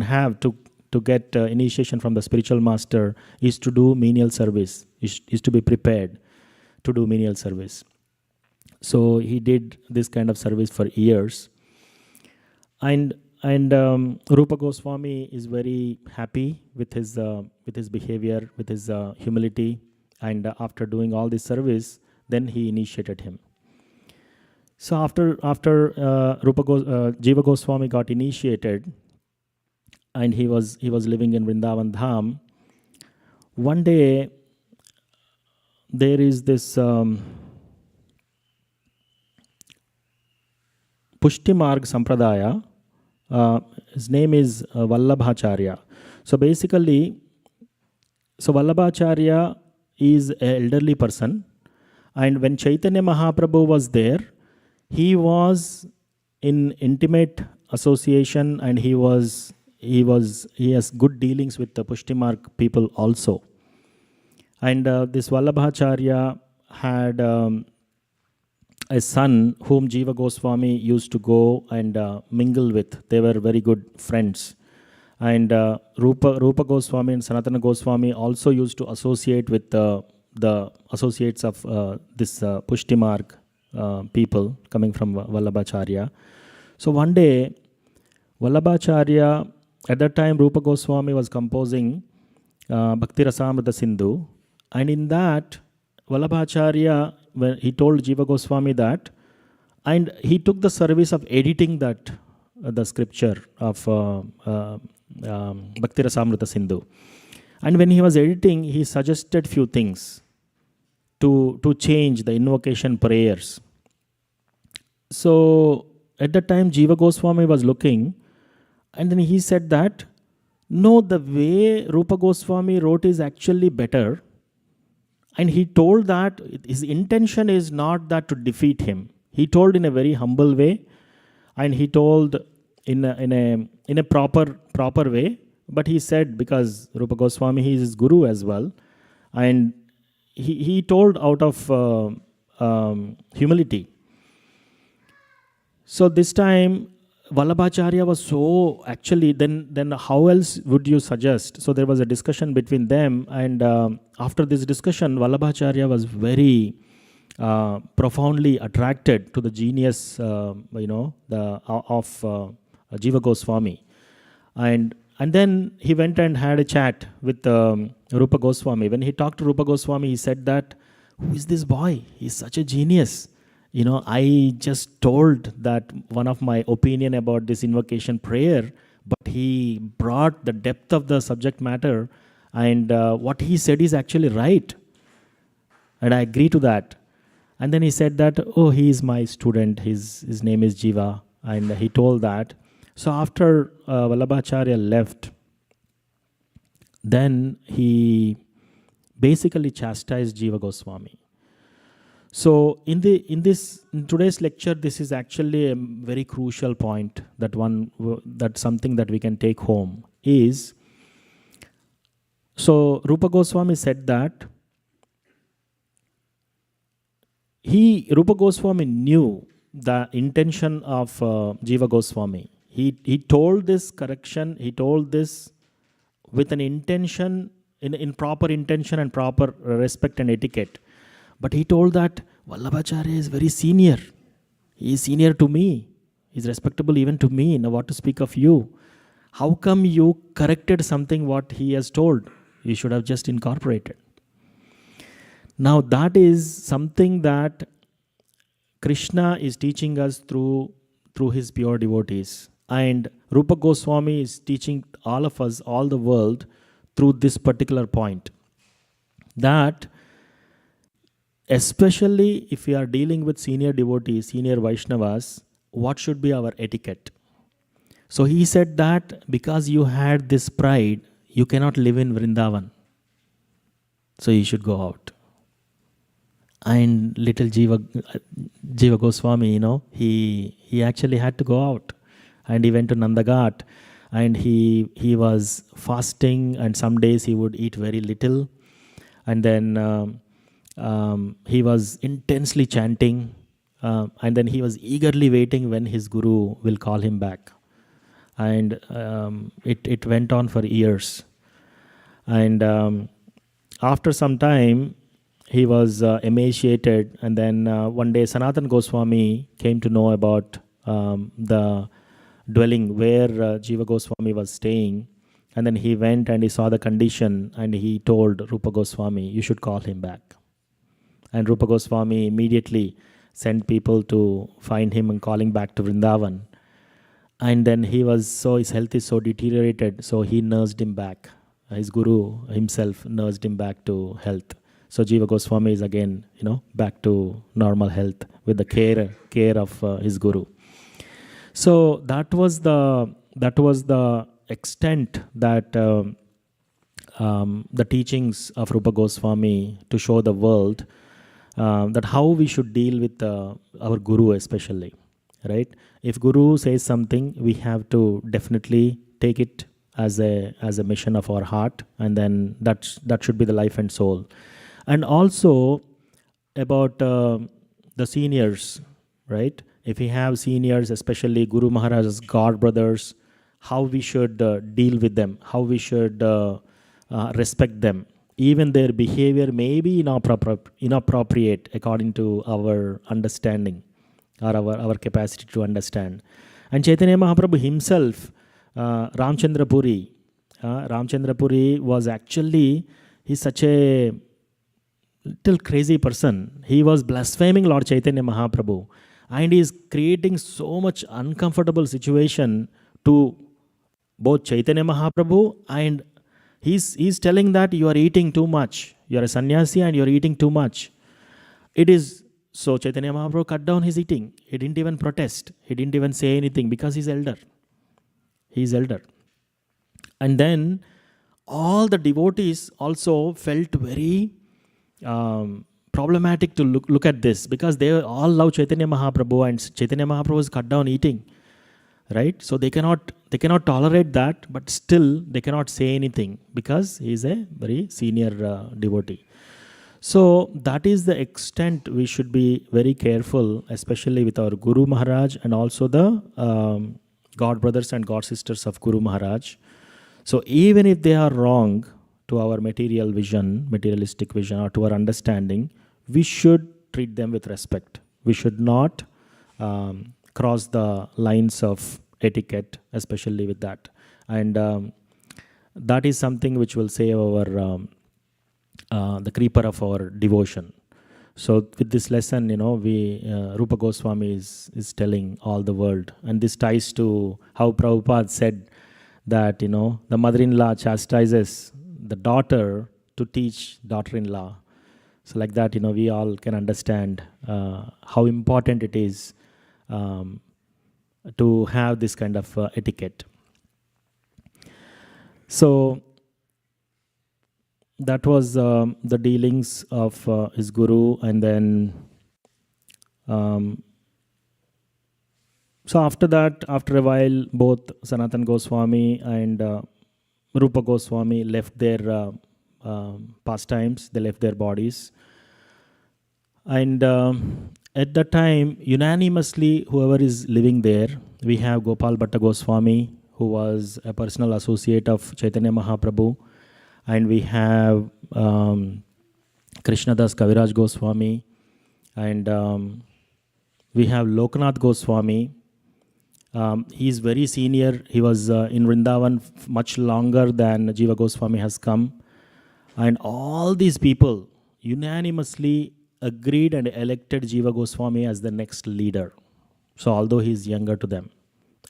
have to get initiation from the spiritual master is to do menial service, is to be prepared to do menial service. So he did this kind of service for years, and Rupa Goswami is very happy with his behavior, with his humility, and after doing all this service, then he initiated him. So after Jiva Goswami got initiated, and he was living in Vrindavan Dham. One day there is this Pushti Marg Sampradaya. His name is Vallabhacharya. So basically, Vallabhacharya is an elderly person, and when Chaitanya Mahaprabhu was there, he was in intimate association, and he has good dealings with the Pushti Marg people also. And this Vallabhacharya had a son whom Jiva Goswami used to go and mingle with. They were very good friends. And Rupa Goswami and Sanatana Goswami also used to associate with the associates of this Pushti Marg people coming from Vallabhacharya. So one day, Vallabhacharya, at that time Rupa Goswami was composing Bhakti Rasamrita Sindhu, and in that Vallabhacharya, when he told Jiva Goswami that, and he took the service of editing that the scripture of Bhakti Rasamrita Sindhu. And when he was editing, he suggested few things to change the invocation prayers. So at that time, Jiva Goswami was looking, and then he said that, no, the way Rupa Goswami wrote is actually better. And he told that his intention is not that to defeat him. He told in a very humble way, and he told in a proper way. But he said, because Rupa Goswami, he is his guru as well, and he told out of humility. So this time, Vallabhacharya was so, actually, then how else would you suggest? So there was a discussion between them, and after this discussion, Vallabhacharya was very profoundly attracted to the genius, of Jiva Goswami. And then he went and had a chat with Rupa Goswami. When he talked to Rupa Goswami, he said that, who is this boy? He's such a genius. I just told that one of my opinion about this invocation prayer, but he brought the depth of the subject matter, and what he said is actually right. And I agree to that. And then he said that, oh, he is my student. His name is Jiva. And he told that. So after Vallabhacharya left, then he basically chastised Jiva Goswami. So in today's lecture, this is actually a very crucial point that's something that we can take home is. So Rupa Goswami said that Rupa Goswami knew the intention of Jiva Goswami. He told this correction. He told this with an intention, in proper intention and proper respect and etiquette. But he told that Vallabhacharya is very senior. He is senior to me. He is respectable even to me. Now what to speak of you? How come you corrected something what he has told? You should have just incorporated. Now that is something that Krishna is teaching us through his pure devotees. And Rupa Goswami is teaching all of us, all the world, through this particular point. That especially if we are dealing with senior devotees, senior Vaishnavas, what should be our etiquette? So he said that because you had this pride, you cannot live in Vrindavan. So you should go out. And little Jiva Goswami, he actually had to go out. And he went to Nandaghat, and he was fasting, and some days he would eat very little. And then he was intensely chanting, and then he was eagerly waiting when his guru will call him back. And it went on for years. And after some time, he was emaciated, and then one day Sanatana Goswami came to know about the dwelling where Jiva Goswami was staying, and then he went and he saw the condition, and he told Rupa Goswami, you should call him back. And Rupa Goswami immediately sent people to find him and calling back to Vrindavan. And then his health is so deteriorated, so he nursed him back. His guru himself nursed him back to health. So Jiva Goswami is again, back to normal health with the care of his guru. So that was the extent that the teachings of Rupa Goswami to show the world that how we should deal with our guru especially, right? If guru says something, we have to definitely take it as a mission of our heart, and then that should be the life and soul. And also about the seniors, right? If we have seniors, especially Guru Maharaj's god brothers, how we should deal with them, how we should respect them. Even their behavior may be inappropriate according to our understanding or our capacity to understand. And Chaitanya Mahaprabhu himself, Ramchandra Puri was actually, he's such a little crazy person. He was blaspheming Lord Chaitanya Mahaprabhu, and he is creating so much uncomfortable situation to both Chaitanya Mahaprabhu, and he's telling that you are eating too much. You are a sannyasi and you are eating too much. So Chaitanya Mahaprabhu cut down his eating. He didn't even protest. He didn't even say anything because he's elder. He's elder. And then all the devotees also felt very problematic to look at this, because they all love Chaitanya Mahaprabhu, and Chaitanya Mahaprabhu has cut down eating, right? So they cannot tolerate that, but still they cannot say anything because he is a very senior devotee. So that is the extent we should be very careful, especially with our Guru Maharaj and also the God brothers and God sisters of Guru Maharaj. So even if they are wrong to our materialistic vision, or to our understanding, we should treat them with respect. We should not cross the lines of etiquette, especially with that. And that is something which will save our the creeper of our devotion. So with this lesson, Rupa Goswami is telling all the world, and this ties to how Prabhupada said that, the mother-in-law chastises the daughter to teach daughter-in-law. So like that, we all can understand how important it is to have this kind of etiquette. So that was the dealings of his guru. And then so after that, after a while, both Sanatan Goswami and Rupa Goswami left their pastimes, they left their bodies. And at that time, unanimously, whoever is living there, we have Gopal Bhatta Goswami, who was a personal associate of Chaitanya Mahaprabhu, and we have Krishnadas Kaviraj Goswami, and we have Lokanath Goswami. He is very senior. He was in Vrindavan much longer than Jiva Goswami has come. And all these people unanimously agreed and elected Jiva Goswami as the next leader. So although he is younger to them,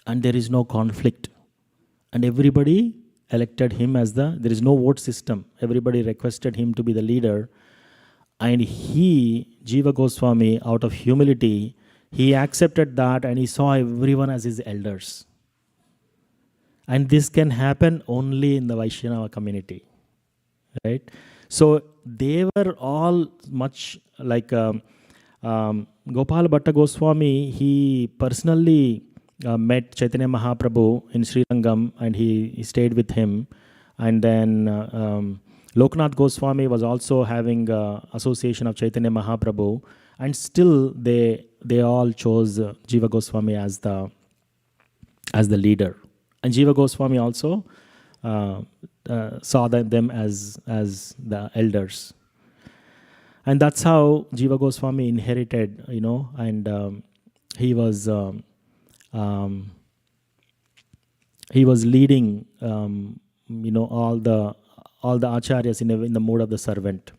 and there is no conflict, and everybody elected him as there is no vote system. Everybody requested him to be the leader. And Jiva Goswami, out of humility, he accepted that, and he saw everyone as his elders. And this can happen only in the Vaishnava community, right? So they were all much like Gopal Bhatta Goswami. He personally met Chaitanya Mahaprabhu in Sri Rangam, and he stayed with him. And then Lokanath Goswami was also having association of Chaitanya Mahaprabhu, and still they all chose Jiva Goswami as the leader. And Jiva Goswami also saw them as the elders. And that's how Jiva Goswami inherited, and he was leading, all the acharyas in the mode of the servant.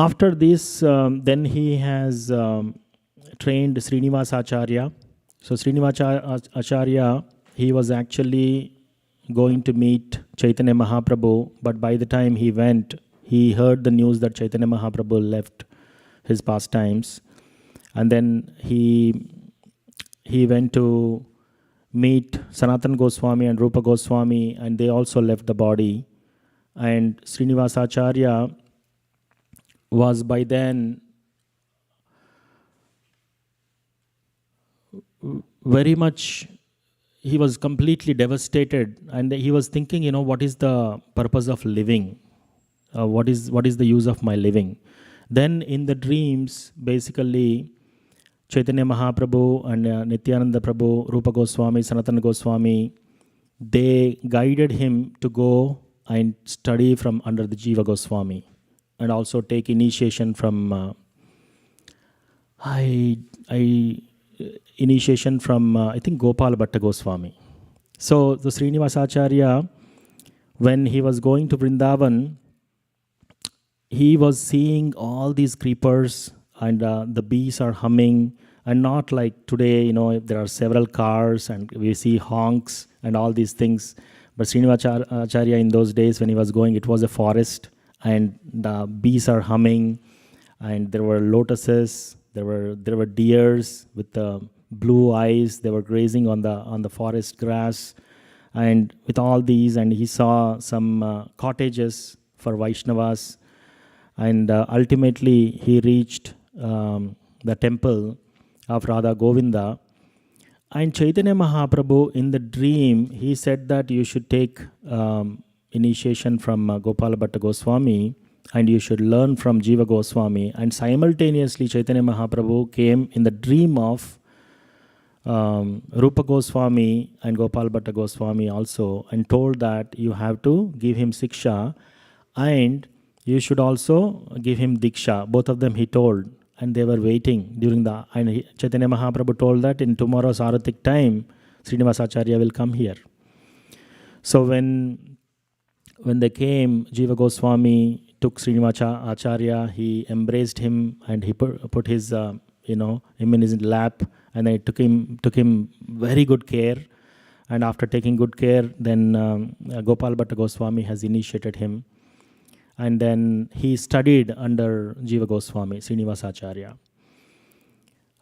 After this, then he has trained Srinivasa Acharya. So Srinivasa Acharya, he was actually going to meet Chaitanya Mahaprabhu, but by the time he went, he heard the news that Chaitanya Mahaprabhu left his pastimes, and then he went to meet Sanatana Goswami and Rupa Goswami, and they also left the body. And Srinivasa Acharya was by then very much, he was completely devastated, and he was thinking, what is the purpose of living? What is the use of my living? Then in the dreams, basically, Chaitanya Mahaprabhu and Nityananda Prabhu, Rupa Goswami, Sanatana Goswami, they guided him to go and study from under the Jiva Goswami, and also take initiation from I think Gopal Bhatta Goswami. So the Srinivasa Acharya, when he was going to Vrindavan, he was seeing all these creepers, and the bees are humming, and not like today, there are several cars and we see honks and all these things. But Srinivasa Acharya, in those days when he was going, it was a forest, and the bees are humming, and there were lotuses, there were deers with the blue eyes, they were grazing on the forest grass, and with all these, and he saw some cottages for Vaishnavas, and ultimately he reached the temple of Radha Govinda. And Chaitanya Mahaprabhu, in the dream, he said that you should take initiation from Gopala Bhatta Goswami, and you should learn from Jiva Goswami. And simultaneously, Chaitanya Mahaprabhu came in the dream of Rupa Goswami and Gopala Bhatta Goswami also, and told that you have to give him Siksha, and you should also give him Diksha. Both of them he told. And they were waiting during and Chaitanya Mahaprabhu told that in tomorrow's Aratik time, Srinivasa Acharya will come here. So when they came, Jiva Goswami took Srinivasa Acharya, he embraced him, and he put his him in his lap, and they took him very good care. And after taking good care, then Gopal Bhatta Goswami has initiated him. And then he studied under Jiva Goswami, Srinivasa Acharya.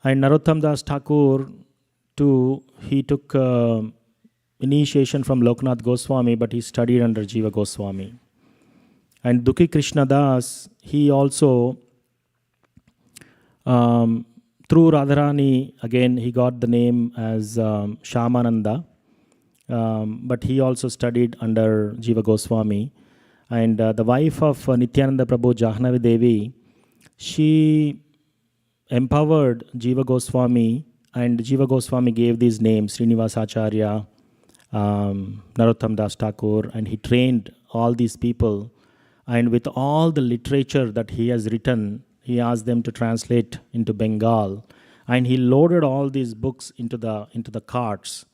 And Narottam Das Thakur too, he took initiation from Loknath Goswami, but he studied under Jiva Goswami. And Dukhi Krishna Das, he also, through Radharani, again, he got the name as Shyamananda, but he also studied under Jiva Goswami. And the wife of Nityananda Prabhu, Jahnavi Devi, she empowered Jiva Goswami, and Jiva Goswami gave these names, Srinivasa Acharya, Narottam Das Thakur, and he trained all these people. And with all the literature that he has written, he asked them to translate into Bengal, and he loaded all these books into the carts,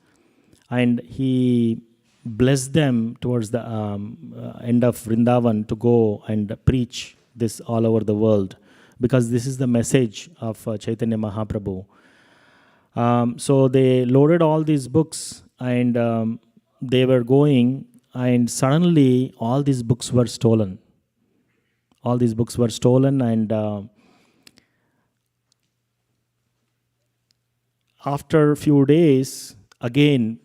and he blessed them towards the end of Vrindavan to go and preach this all over the world, because this is the message of Chaitanya Mahaprabhu. So they loaded all these books, and they were going, and suddenly all these books were stolen. All these books were stolen, and after a few days, again,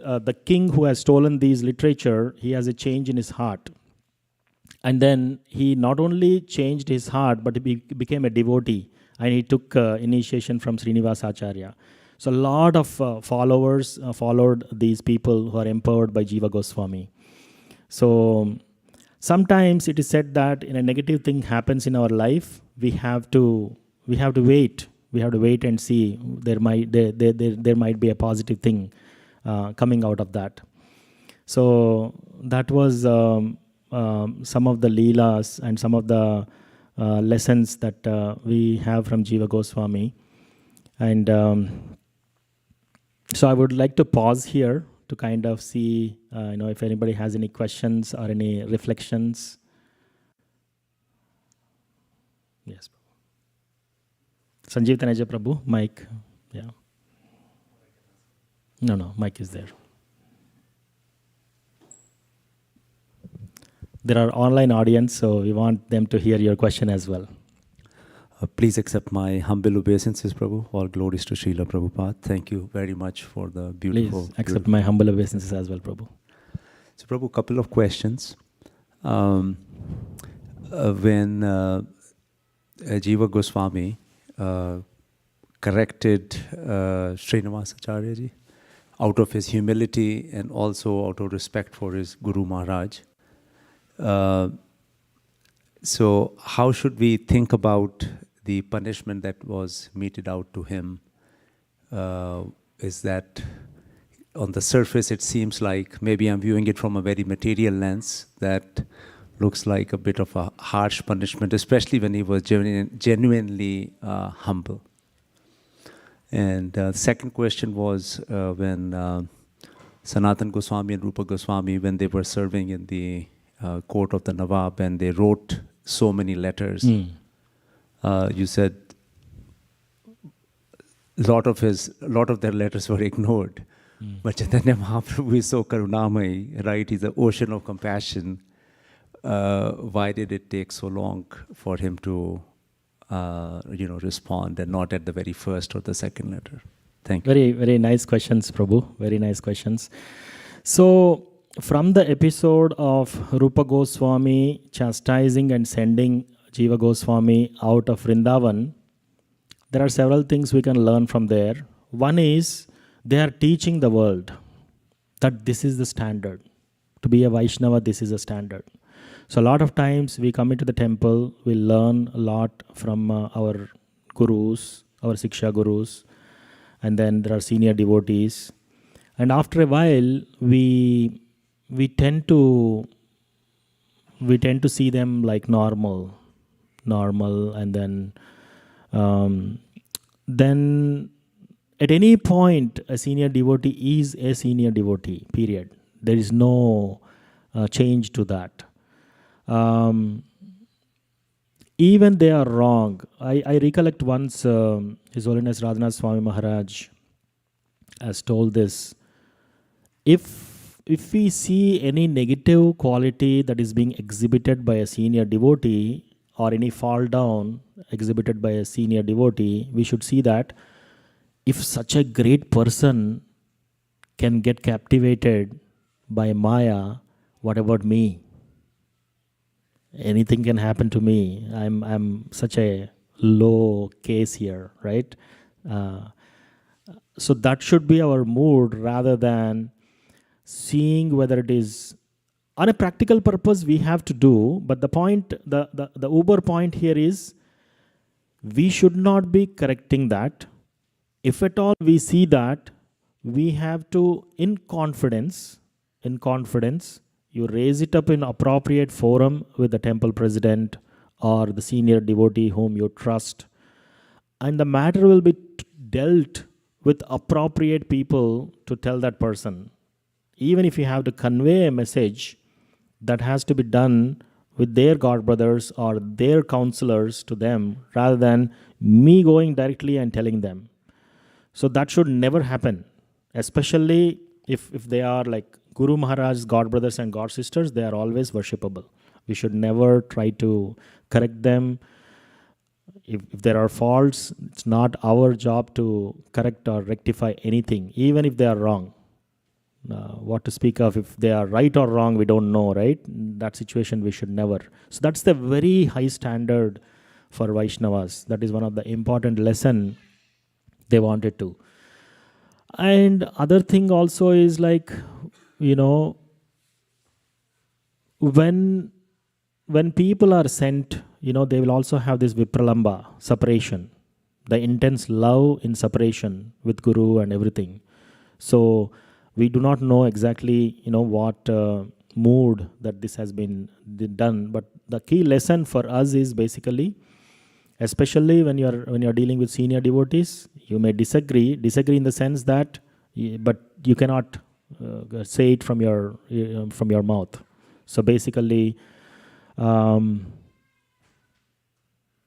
the king who has stolen these literature, he has a change in his heart. And then he not only changed his heart, but he became a devotee, and he took initiation from Srinivasa Acharya. So a lot of followers followed these people who are empowered by Jiva Goswami. So sometimes it is said that in a negative thing happens in our life, we have to wait. We have to wait and see. There might be a positive thing coming out of that. So that was some of the leelas and some of the lessons that we have from Jiva Goswami. And so I would like to pause here to kind of see if anybody has any questions or any reflections. Sanjeev Taneja Prabhu, mic. Yeah. No, mic is there. There are online audience, so we want them to hear your question as well. Please accept my humble obeisances, Prabhu. All glories to Srila Prabhupada. Thank you very much for the beautiful... Please accept my humble obeisances as well, Prabhu. So, Prabhu, couple of questions. When Jiva Goswami corrected Srinivas Acharya ji, out of his humility and also out of respect for his Guru Maharaj, so how should we think about the punishment that was meted out to him? Is that on the surface it seems like, maybe I'm viewing it from a very material lens, that looks like a bit of a harsh punishment, especially when he was genuinely humble. And the second question was when Sanatan Goswami and Rupa Goswami, when they were serving in the court of the Nawab and they wrote so many letters, you said a lot of their letters were ignored. But Chaitanya Mahaprabhu is so karunamai, right? He's an ocean of compassion. Why did it take so long for him to, respond, and not at the very first or the second letter? Thank you. Very, very nice questions, Prabhu. Very nice questions. So, from the episode of Rupa Goswami chastising and sending Jiva Goswami out of Vrindavan, there are several things we can learn from there. One is, they are teaching the world that this is the standard. To be a Vaishnava, this is a standard. So a lot of times we come into the temple, we learn a lot from our gurus, our Siksha gurus, and then there are senior devotees. And after a while, we tend to see them like normal, and then at any point, a senior devotee is a senior devotee, period. There is no change to that. Even they are wrong. I recollect once His Holiness Radhanath Swami Maharaj has told this. If we see any negative quality that is being exhibited by a senior devotee, or any fall down exhibited by a senior devotee, we should see that if such a great person can get captivated by Maya, what about me? Anything can happen to me. I'm such a low case here, right? So that should be our mood, rather than seeing whether it is on a practical purpose we have to do. But the point, the uber point here is, we should not be correcting that. If at all we see that, we have to, in confidence, you raise it up in appropriate forum with the temple president or the senior devotee whom you trust, and the matter will be dealt with appropriate people to tell that person. Even if you have to convey a message, that has to be done with their godbrothers or their counselors to them, rather than me going directly and telling them. So that should never happen, especially if they are like Guru Maharaj's godbrothers and godsisters. They are always worshipable. We should never try to correct them. If there are faults, it's not our job to correct or rectify anything, even if they are wrong. What to speak of if they are right or wrong, we don't know, right? In that situation, we should never. So that's the very high standard for Vaishnavas. That is one of the important lesson they wanted to. And other thing also is like, when people are sent, they will also have this vipralamba, separation, the intense love in separation with Guru and everything. So we do not know exactly, what mood that this has been done. But the key lesson for us is basically, especially when you're dealing with senior devotees, you may disagree in the sense that, but you cannot say it from your mouth. So basically,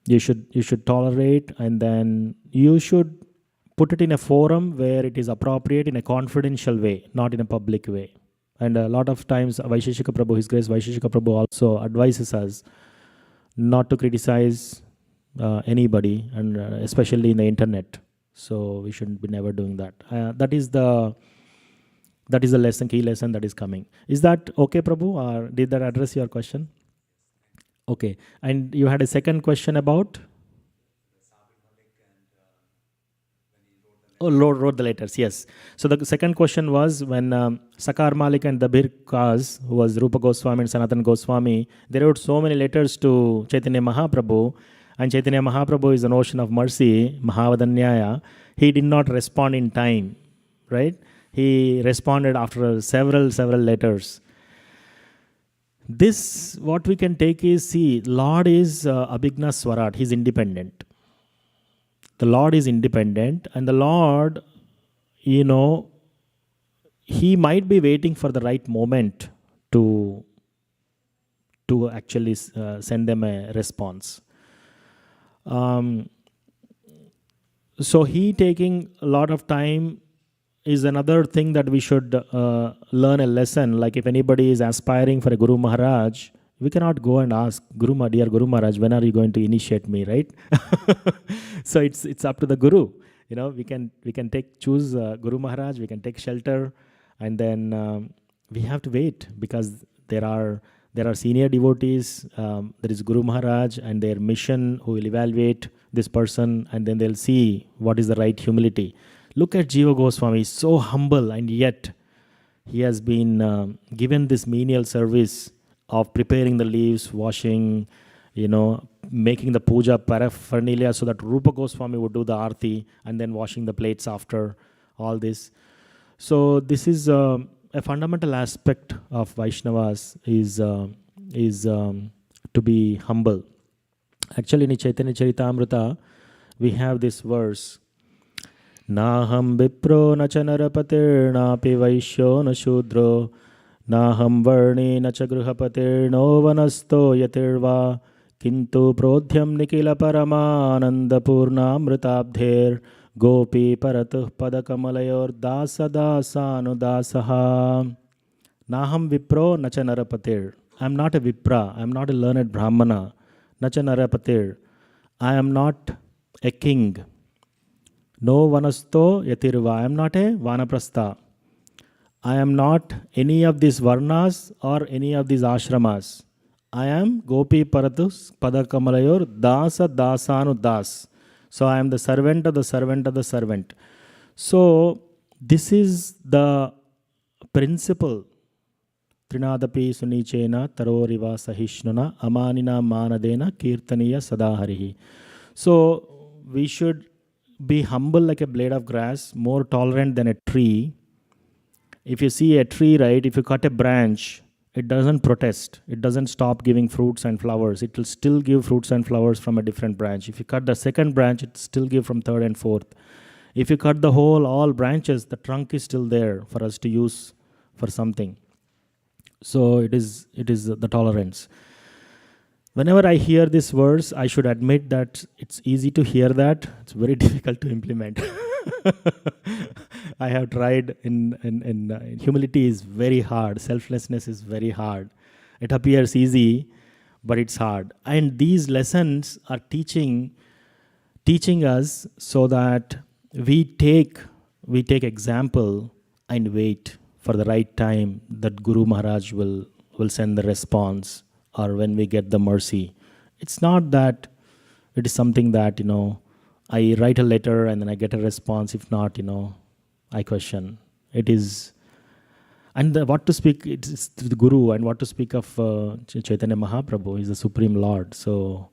You should tolerate, and then you should put it in a forum where it is appropriate in a confidential way, not in a public way. And a lot of times, Vaisheshika Prabhu, His Grace Vaisheshika Prabhu also advises us not to criticize anybody, and especially in the internet. So we shouldn't be never doing that. That is the lesson, key lesson that is coming. Is that okay, Prabhu, or did that address your question? Okay. And you had a second question about? Oh, Lord wrote the letters, yes. So the second question was when Sakar Malik and Dabir Kaz, who was Rupa Goswami and Sanatan Goswami, they wrote so many letters to Chaitanya Mahaprabhu, and Chaitanya Mahaprabhu is an ocean of mercy, Mahavadanyaya. He did not respond in time, right? He responded after several letters. This, what we can take is, see, Lord is Abhigna Swarat, he's independent. The Lord is independent, and the Lord, He might be waiting for the right moment to actually send them a response. So He taking a lot of time is another thing that we should learn a lesson. Like if anybody is aspiring for a Guru Maharaj, we cannot go and ask, dear Guru Maharaj, when are you going to initiate me, right? So it's up to the Guru. We can choose Guru Maharaj, we can take shelter, and then we have to wait, because there are senior devotees, there is Guru Maharaj and their mission, who will evaluate this person, and then they'll see what is the right humility. Look at Jiva Goswami, so humble, and yet he has been given this menial service of preparing the leaves, washing, making the puja paraphernalia so that Rupa Goswami would do the arti, and then washing the plates after all this. So this is a fundamental aspect of Vaishnavas is to be humble. Actually, in Chaitanya Charitamrita, we have this verse, Naham Vipro na cha narapatir napi vaishyo na shudro Naham varni na cha gruhapatir no vanasto yatirva Kintu prodhyam nikila paramananda purnamritabdher Gopi paratuh padakamalayur dasa dasanudasaha. Naham Vipro na cha narapatir. I am not a Vipra, I am not a learned Brahmana. Na cha narapatir. I am not a king. No vanasto yatirva. I am not a vanaprastha. I am not any of these varnas or any of these ashramas. I am Gopi Paratus Padakamalayur Dasa Dasanu Das. So I am the servant of the servant of the servant. So this is the principle. Trinadapi Sunichena Taroriva Sahishnuna Amanina Manadena Kirtaniya Sadaharihi. So we should be humble like a blade of grass, more tolerant than a tree. If you see a tree, right, if you cut a branch, it doesn't protest. It doesn't stop giving fruits and flowers. It will still give fruits and flowers from a different branch. If you cut the second branch, it still give from third and fourth. If you cut the all branches, the trunk is still there for us to use for something. So it is the tolerance. Whenever I hear this verse, I should admit that it's easy to hear that. It's very difficult to implement. I have tried in humility is very hard. Selflessness is very hard. It appears easy, but it's hard. And these lessons are teaching us so that we take example and wait for the right time that Guru Maharaj will send the response, or when we get the mercy. It's not that it is something that, I write a letter and then I get a response. If not, I question. It is, and what to speak, it's to the Guru, and what to speak of Chaitanya Mahaprabhu, is the Supreme Lord. So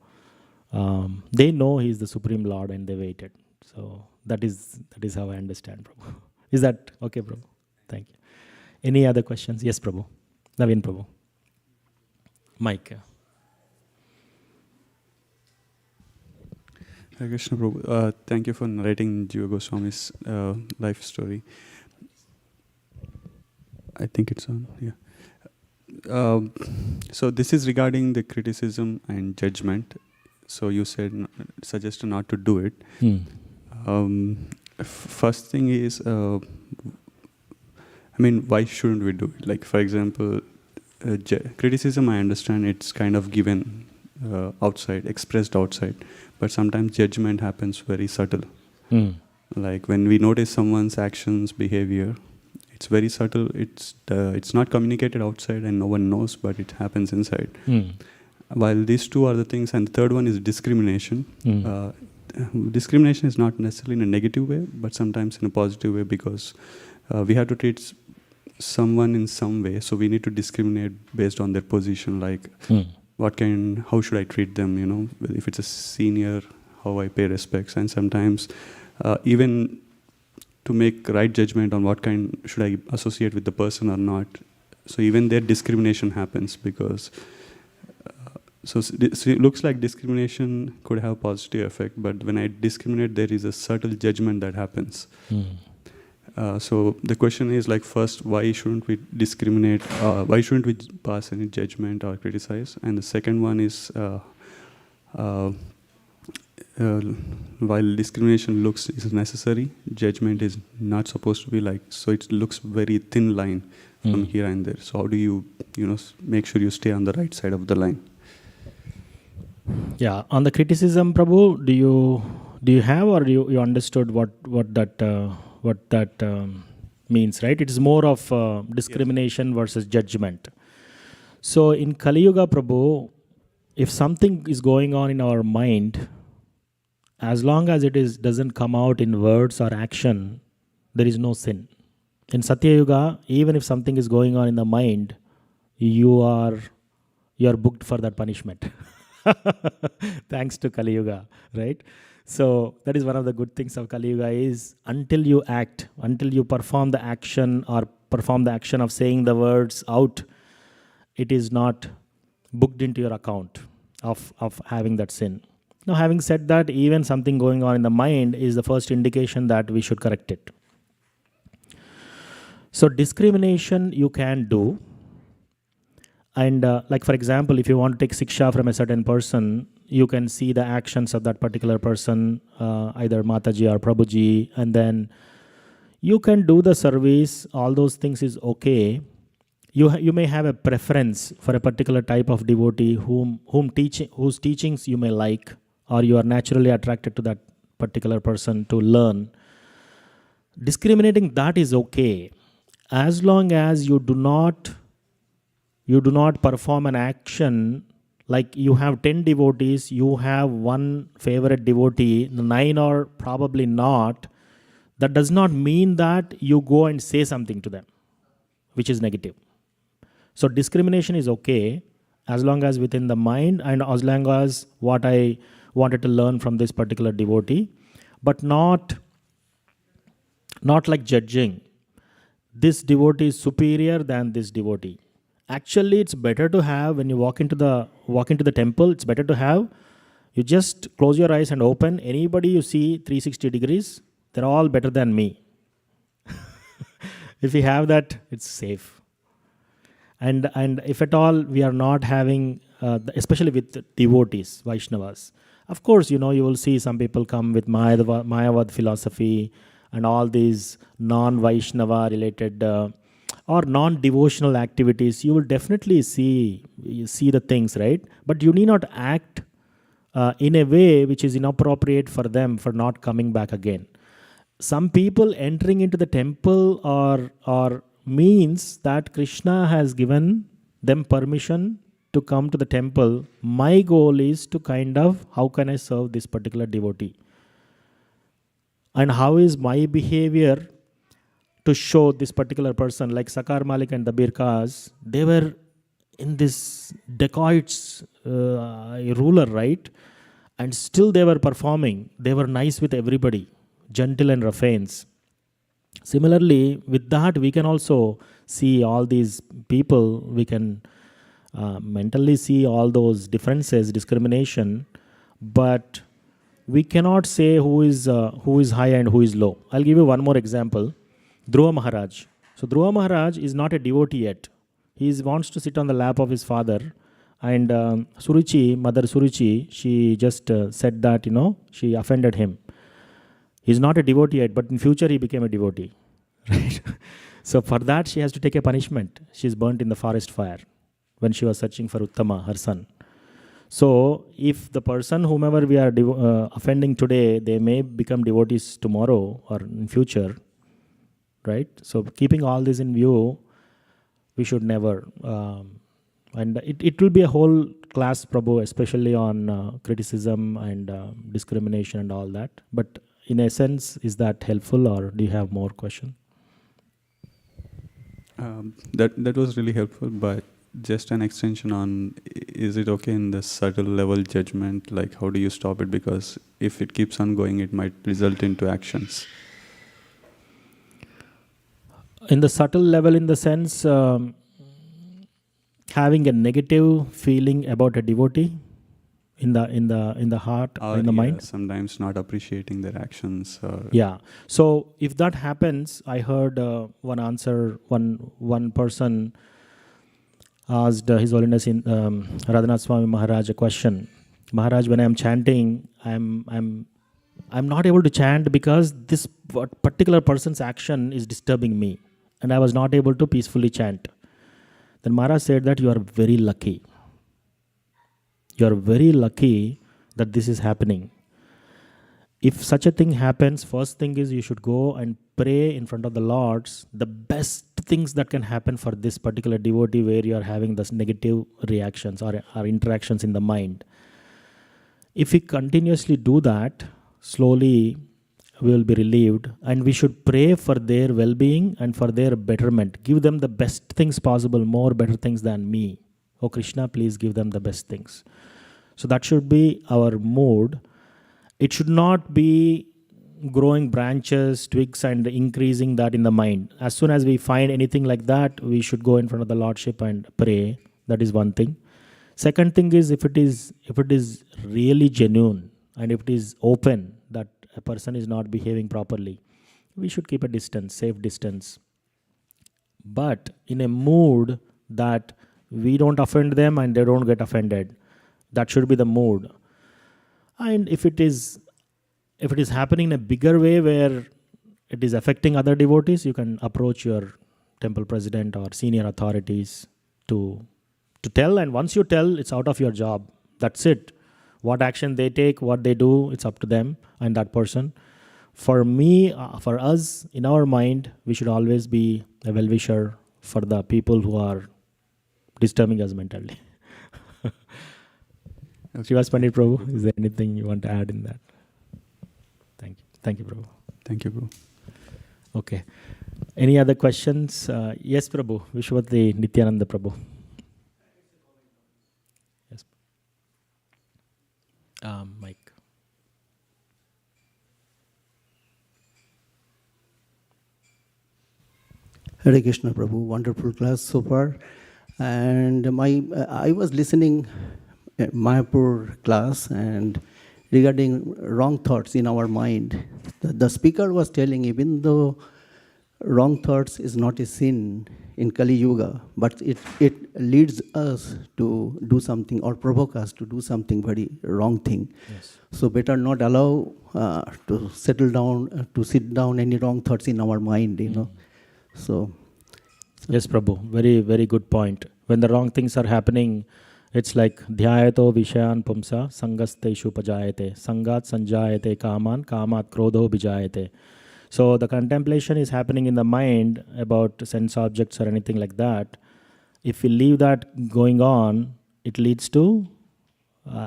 they know he is the Supreme Lord and they waited. So that is how I understand, Prabhu. Is that okay, Prabhu? Thank you. Any other questions? Yes, Prabhu. Naveen Prabhu. Mike. Hare Krishna Prabhu. Thank you for narrating Jiva Goswami's life story. I think it's on, yeah. So this is regarding the criticism and judgment. so you said suggested not to do it. First thing is, I mean, why shouldn't we do it? Like, for example, criticism, I understand it's kind of given outside, expressed outside, but sometimes judgment happens very subtle. Like when we notice someone's actions, behavior, it's very subtle. It's not communicated outside and no one knows, but it happens inside. While these two are the things, and the third one is discrimination. Discrimination is not necessarily in a negative way, but sometimes in a positive way, because we have to treat someone in some way, so we need to discriminate based on their position, like how should I treat them, you know, if it's a senior, how I pay respects, and sometimes even to make right judgment on what kind should I associate with the person or not. So even there discrimination happens, because so it looks like discrimination could have positive effect, but when I discriminate, there is a subtle judgment that happens. So the question is, like, first, why shouldn't we discriminate? Why shouldn't we pass any judgment or criticize? And the second one is, while discrimination is necessary, judgment is not supposed to be like. So it looks very thin line from here and there. So how do you make sure you stay on the right side of the line? Yeah, on the criticism, Prabhu, do you have, or you understood what that means, right? It is more of discrimination versus judgment. So in Kali Yuga, Prabhu, if something is going on in our mind, as long as doesn't come out in words or action, there is no sin. In Satya Yuga, even if something is going on in the mind, you are booked for that punishment. Thanks to Kali Yuga, right? So that is one of the good things of Kali Yuga, is until you act, until you perform the action or perform the action of saying the words out, it is not booked into your account of having that sin. Now, having said that, even something going on in the mind is the first indication that we should correct it. So discrimination you can do. And like, for example, if you want to take siksha from a certain person, you can see the actions of that particular person, either Mataji or Prabhuji, and then you can do the service. All those things is okay. You may have a preference for a particular type of devotee whose teachings you may like, or you are naturally attracted to that particular person to learn. Discriminating that is okay, as long as you do not perform an action. Like, you have 10 devotees, you have one favorite devotee, 9 are probably not. That does not mean that you go and say something to them, which is negative. So discrimination is okay, as long as within the mind, and as long as what I wanted to learn from this particular devotee, but not like judging. This devotee is superior than this devotee. Actually, it's better to have, when you walk into the temple, it's better to have, you just close your eyes and open. Anybody you see 360 degrees, they're all better than me. If we have that, it's safe. And if at all we are not having, especially with devotees, Vaishnavas, of course, you will see some people come with Mayavad philosophy and all these non-Vaishnava related or non-devotional activities. You will definitely see the things, right? But you need not act in a way which is inappropriate for them for not coming back again. Some people entering into the temple or means that Krishna has given them permission to come to the temple. My goal is to how can I serve this particular devotee? And how is my behavior to show this particular person? Like Sakar Malik and the Birkas, they were in this dacoits ruler, right? And still they were performing. They were nice with everybody, gentle and raffains. Similarly, with that, we can also see all these people. We can mentally see all those differences, discrimination, but we cannot say who is high and who is low. I'll give you one more example. Dhruva Maharaj. So Dhruva Maharaj is not a devotee yet. He wants to sit on the lap of his father, And Suruchi, Mother Suruchi, she just said that, she offended him. He's not a devotee yet, but in future he became a devotee. Right? So for that, she has to take a punishment. She's burnt in the forest fire when she was searching for Uttama, her son. So if the person, whomever we are offending today, they may become devotees tomorrow or in future, right? So keeping all this in view, we should never. And it will be a whole class, Prabhu, especially on criticism and discrimination and all that. But in essence, is that helpful, or do you have more question? That was really helpful, but just an extension on, is it okay in the subtle level judgment? Like, how do you stop it? Because if it keeps on going, it might result into actions. In the subtle level, in the sense, having a negative feeling about a devotee in the heart or in the mind. Sometimes not appreciating their actions. Yeah. So if that happens, I heard one answer. One person asked His Holiness in Radhanath Swami Maharaj a question. Maharaj, when I am chanting, I'm not able to chant because this particular person's action is disturbing me, and I was not able to peacefully chant. Then Maharaj said that you are very lucky. You are very lucky that this is happening. If such a thing happens, first thing is you should go and pray in front of the Lords the best things that can happen for this particular devotee where you are having this negative reactions or interactions in the mind. If we continuously do that, slowly we will be relieved, and we should pray for their well-being and for their betterment. Give them the best things possible, more better things than me. Oh Krishna, please give them the best things. So that should be our mood. It should not be growing branches, twigs, and increasing that in the mind. As soon as we find anything like that, we should go in front of the Lordship and pray. That is one thing. Second thing is, if it is really genuine and if it is open that a person is not behaving properly, we should keep a distance, safe distance. But in a mood that we don't offend them and they don't get offended, that should be the mood. And if it is happening in a bigger way where it is affecting other devotees, you can approach your temple president or senior authorities to tell. And once you tell, it's out of your job. That's it. What action they take, what they do, it's up to them and that person. For me, for us, in our mind, we should always be a well-wisher for the people who are disturbing us mentally. Srivas Pandit Prabhu, is there anything you want to add in that? Thank you. Thank you, Prabhu. Thank you, Prabhu. Okay. Any other questions? Yes, Prabhu. Vishwati Nityananda Prabhu. Yes. Mike. Hare Krishna Prabhu, wonderful class so far. And I was listening Mayapur class, and regarding wrong thoughts in our mind, the speaker was telling, even though wrong thoughts is not a sin in Kali Yuga, but it leads us to do something or provoke us to do something very wrong thing. Yes. So better not allow to sit down any wrong thoughts in our mind, you know. So yes, Prabhu, very, very good point. When the wrong things are happening, it's like dhyayato vishayan pumsa sangasteishu pajayate sangat sanjayate kaman kamat krodho bijayate. So the contemplation is happening in the mind about sense objects or anything like that. If we leave that going on, it leads to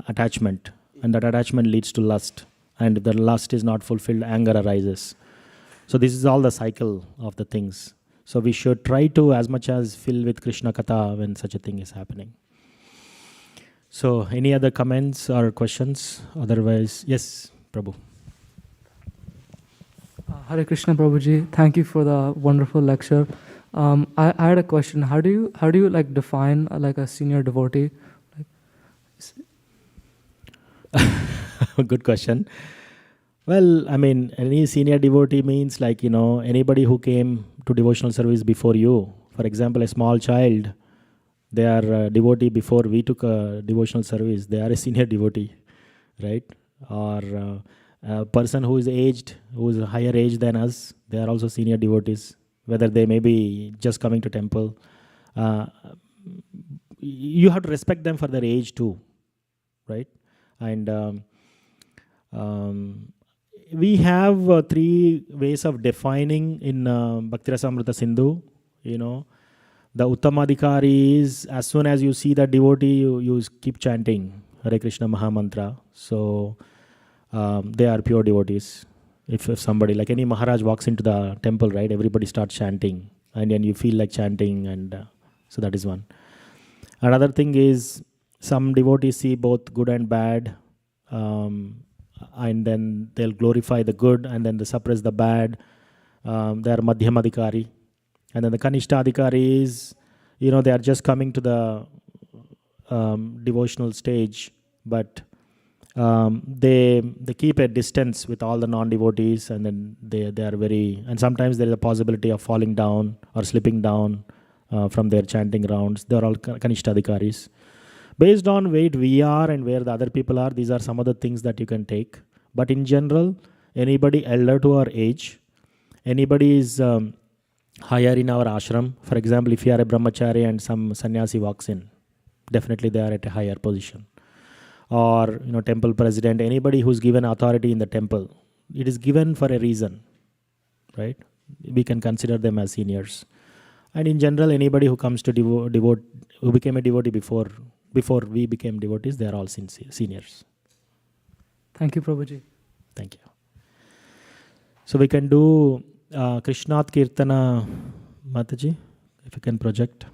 attachment, and that attachment leads to lust. And if the lust is not fulfilled, anger arises. So this is all the cycle of the things. So we should try to, as much as, fill with Krishna Katha when such a thing is happening. So any other comments or questions? Otherwise, yes, Prabhu. Hare Krishna Prabhuji, thank you for the wonderful lecture. I had a question. How do you like define like a senior devotee? Good question. Well, I mean, any senior devotee means like, anybody who came to devotional service before you. For example, a small child They are a devotee before we took a devotional service. They are a senior devotee, right? Or a person who is aged, who is higher age than us, they are also senior devotees. Whether they may be just coming to temple, you have to respect them for their age too, right? And we have three ways of defining in Bhakti Rasamrita Sindhu. You know, the Uttamadhikari is, as soon as you see the devotee, you keep chanting Hare Krishna Mahamantra. So they are pure devotees. If somebody, like any Maharaj walks into the temple, right, everybody starts chanting, and then you feel like chanting, and so that is one. Another thing is, some devotees see both good and bad, and then they'll glorify the good and then they suppress the bad. They are Madhyamadhikari. And then the Kanishtadhikari is, you know, they are just coming to the devotional stage, but they keep a distance with all the non-devotees, and then they are very, and sometimes there is a possibility of falling down or slipping down from their chanting rounds. They are all Kanishtadhikaris. Based on where we are and where the other people are, these are some of the things that you can take. But in general, anybody elder to our age, anybody is higher in our ashram. For example, if you are a brahmachari and some sannyasi walks in, definitely they are at a higher position. Or, you know, temple president, anybody who's given authority in the temple, it is given for a reason, right? We can consider them as seniors. And in general, anybody who comes to who became a devotee before we became devotees, they are all seniors. Thank you, Prabhuji. Thank you. So we can do Krishnat Kirtana, Mataji, if you can project.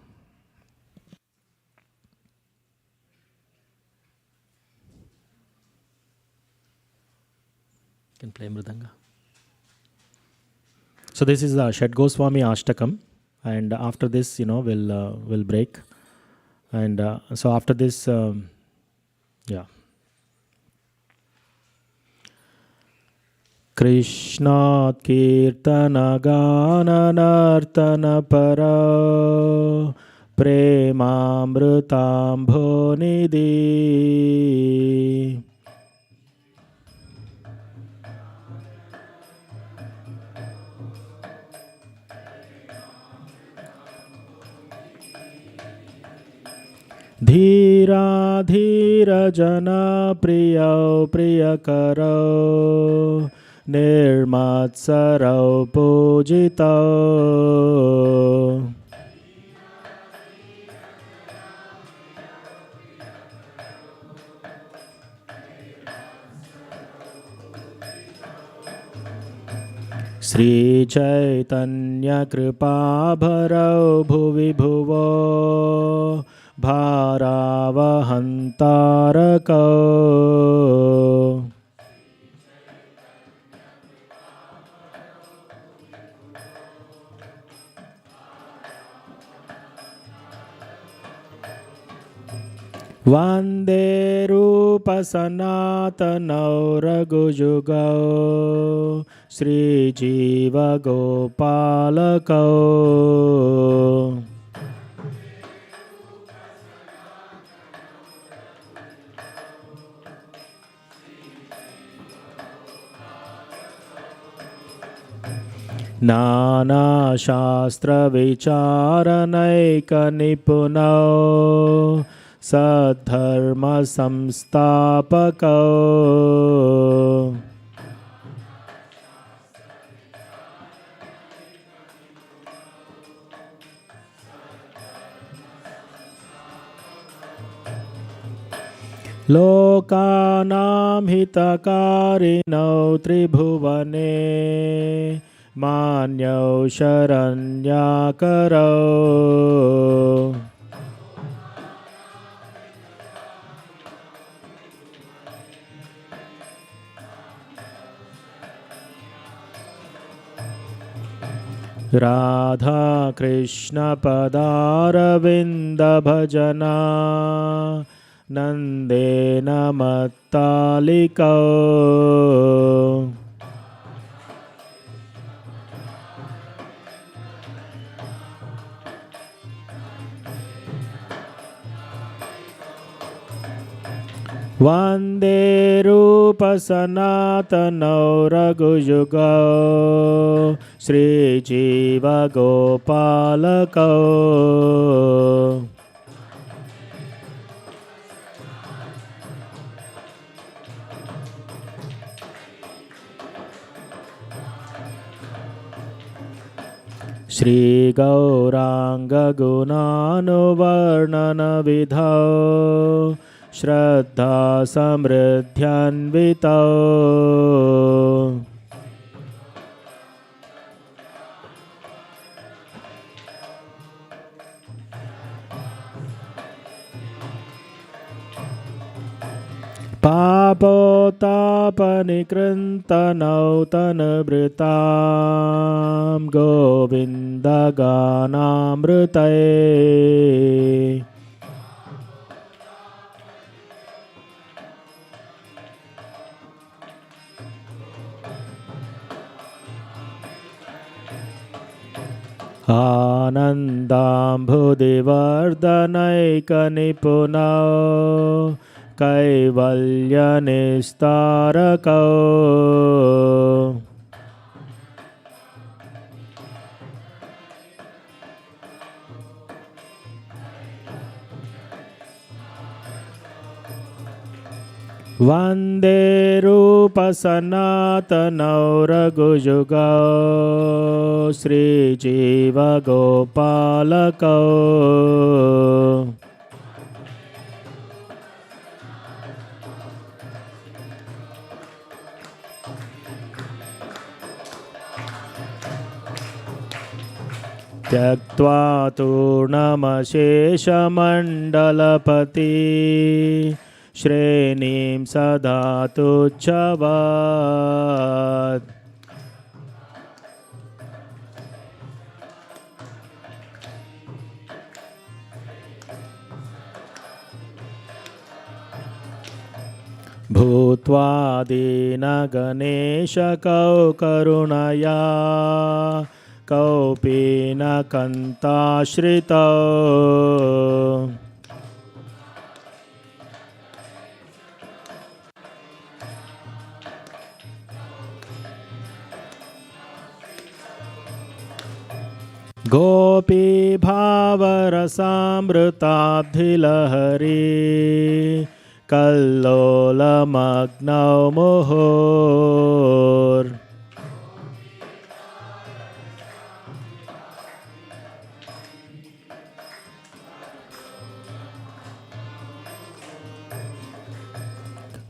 You can play Mridanga. So this is the Jiva Goswami Ashtakam, and after this, you know, we'll break. And so after this, yeah. Krishna Kirtana Gana Nartana Para Premamrutam Bhonidhi Dhira Dhira Jana Priya Priyakaro Nirmatsarau Pujito Sri Chaitanya Kripa Bharau Bhuvi Bhuvo Bharavahantarako Vande Rupa Sanatanau Ragujugao Sri Jiva Gopalakao Nana Shastra Vicharanaika Nipunao Sadharma Samstapakao Lokanam Hitakarino Tribhuvane Manyo Sharanyakaro Radha Krishna Padaravinda Bhajana Nandena Mattaliko Vande Rupa Sanatana Raghujugo Sri Jiva Gopalako Shri Gauranga Gunanuvarnana Vidhao Shraddha Samriddhyanvitao Papotapanikrintanav tanabhritam Govindaganamritaye Anandambudivardhanaikanipuna Kaivalyanistarako Vande Rupa Sanatana Raghujugo Sri Jiva Gopalako Tyaktva Turnamasheshamandalapati Shrenim Sadhatu Chavat Bhutva Dina Ganesha Kau Karunaya Kaupina Kanta Shrita Gopi Bhavarasamrutabdhilahari Kallola Magnau Mohor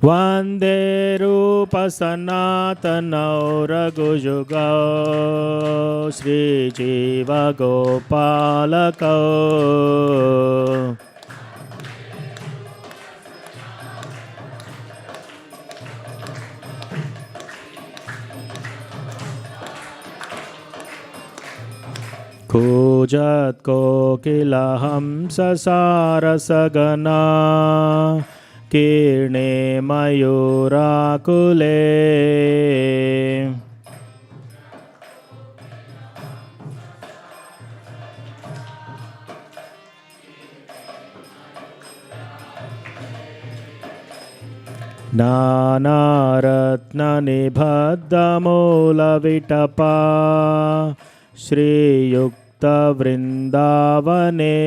Vande Rupa Sanatana Raghujugo Sri Jiva Gopalako Kujat Kokilaham Sasarasagana Kirne Mayurakule Nanaratna Nibhaddamula Vitapa Shri Yukta Vrindavane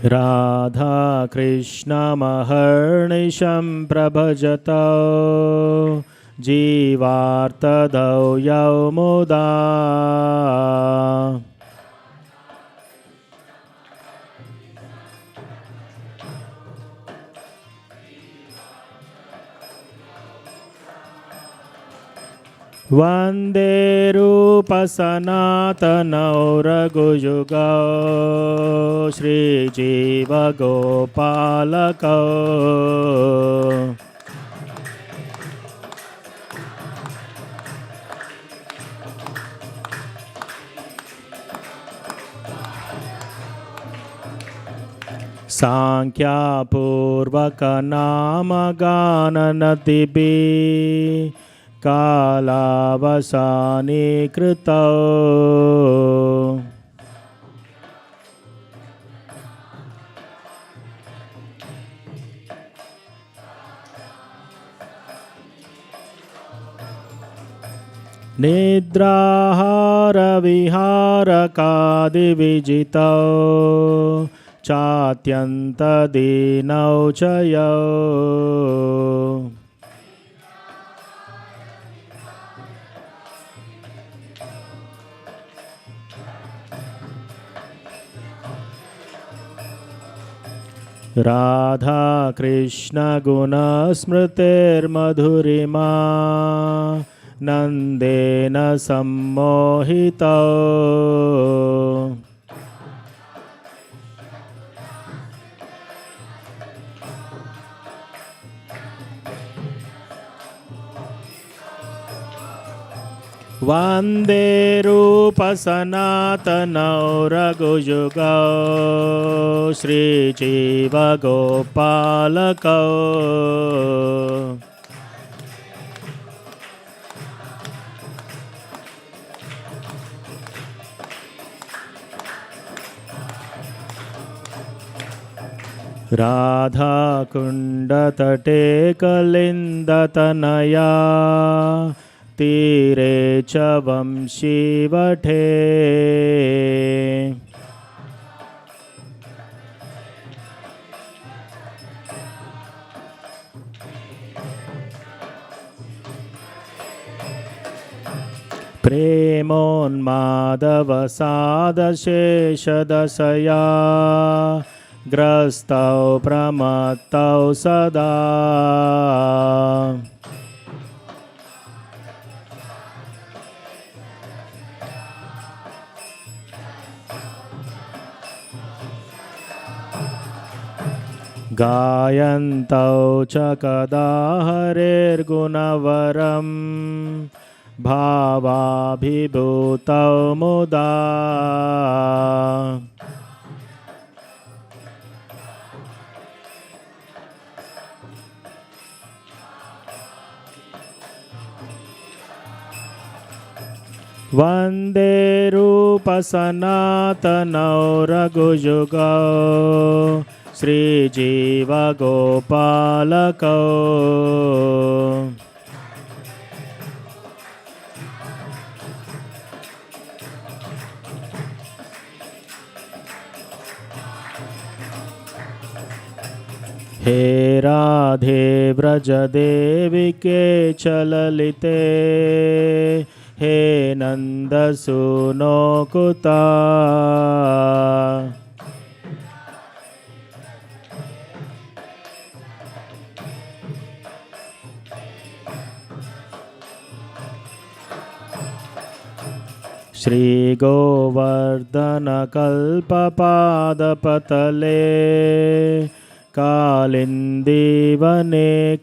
Radha Krishna Maharnisham Prabhajata Jivartadau Yaumuda Vande Rupa Sanatana Raghujugo Sri Jiva Gopalako Sankhya Purvaka Nama Gananatibi कालावसाने कृतौ निद्राहारविहारकादिविजितौ चात्यन्तदीनौ च यौ राधा कृष्ण गुणस्मृतिर्मधुरिमा नन्देन सम्मोहितौ वन्दे रूपसनातनौ रघुयुगौ श्रीजीवगोपालकौ राधाकुण्डतटे कलिन्दतनया तीरे च वंशीवठे प्रेमोन्मादवसादशेषदशया ग्रस्तौ प्रमत्तौ सदा गायन्तौ च कदा हरेर्गुणवरं भावाभिभूतौ मुदा वन्दे रूपसनातनौ रघुयुगौ श्रीजीवगोपालकौ हे राधे व्रजदेविके चललिते हे नन्दसूनो कुता श्रीगोवर्धनकल्पपादपतले कालिन्दीवने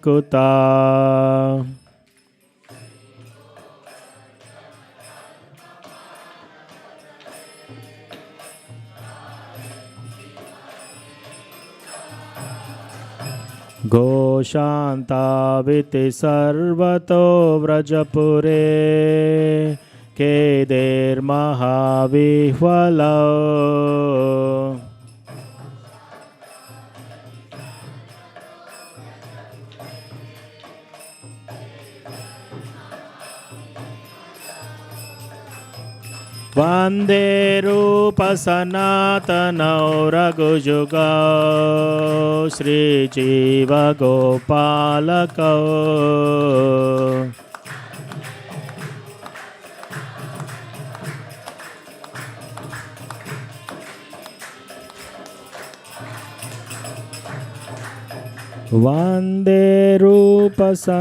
कुता गोशान्ताविति सर्वतो व्रजपुरे केदेर्महाविह्वलौ वन्दे रूपसनातनौ रघुयुगौ श्रीजीवगोपालकौ वन्दे रूपसनातनौ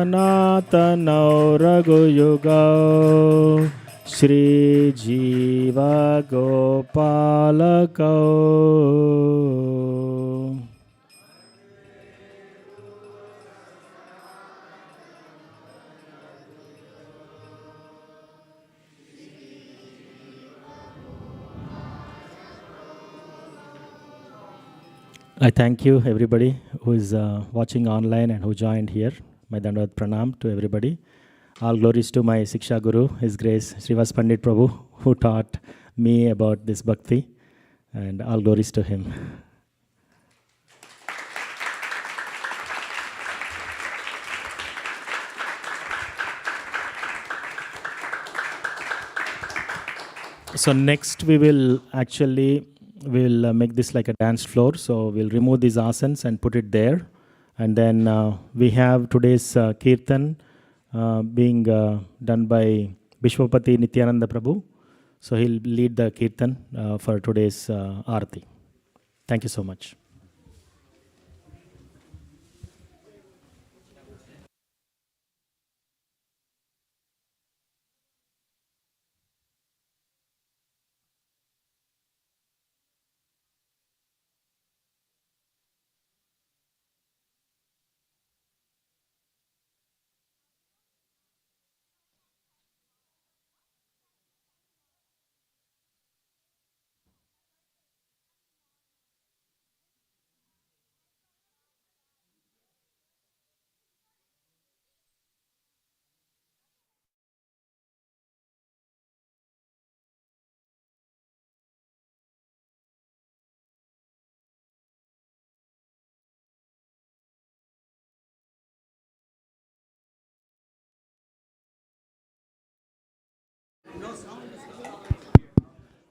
रघुयुगौ श्रीजीवगोपालकौ I thank you, everybody who is watching online and who joined here. My Dandavat Pranam to everybody. All glories to my Siksha Guru, His Grace Srivas Pandit Prabhu, who taught me about this bhakti, and all glories to him. So next we will make this like a dance floor. So we'll remove these asanas and put it there. And then we have today's Kirtan being done by Vishwapati Nityananda Prabhu. So he'll lead the Kirtan for today's Aarti. Thank you so much.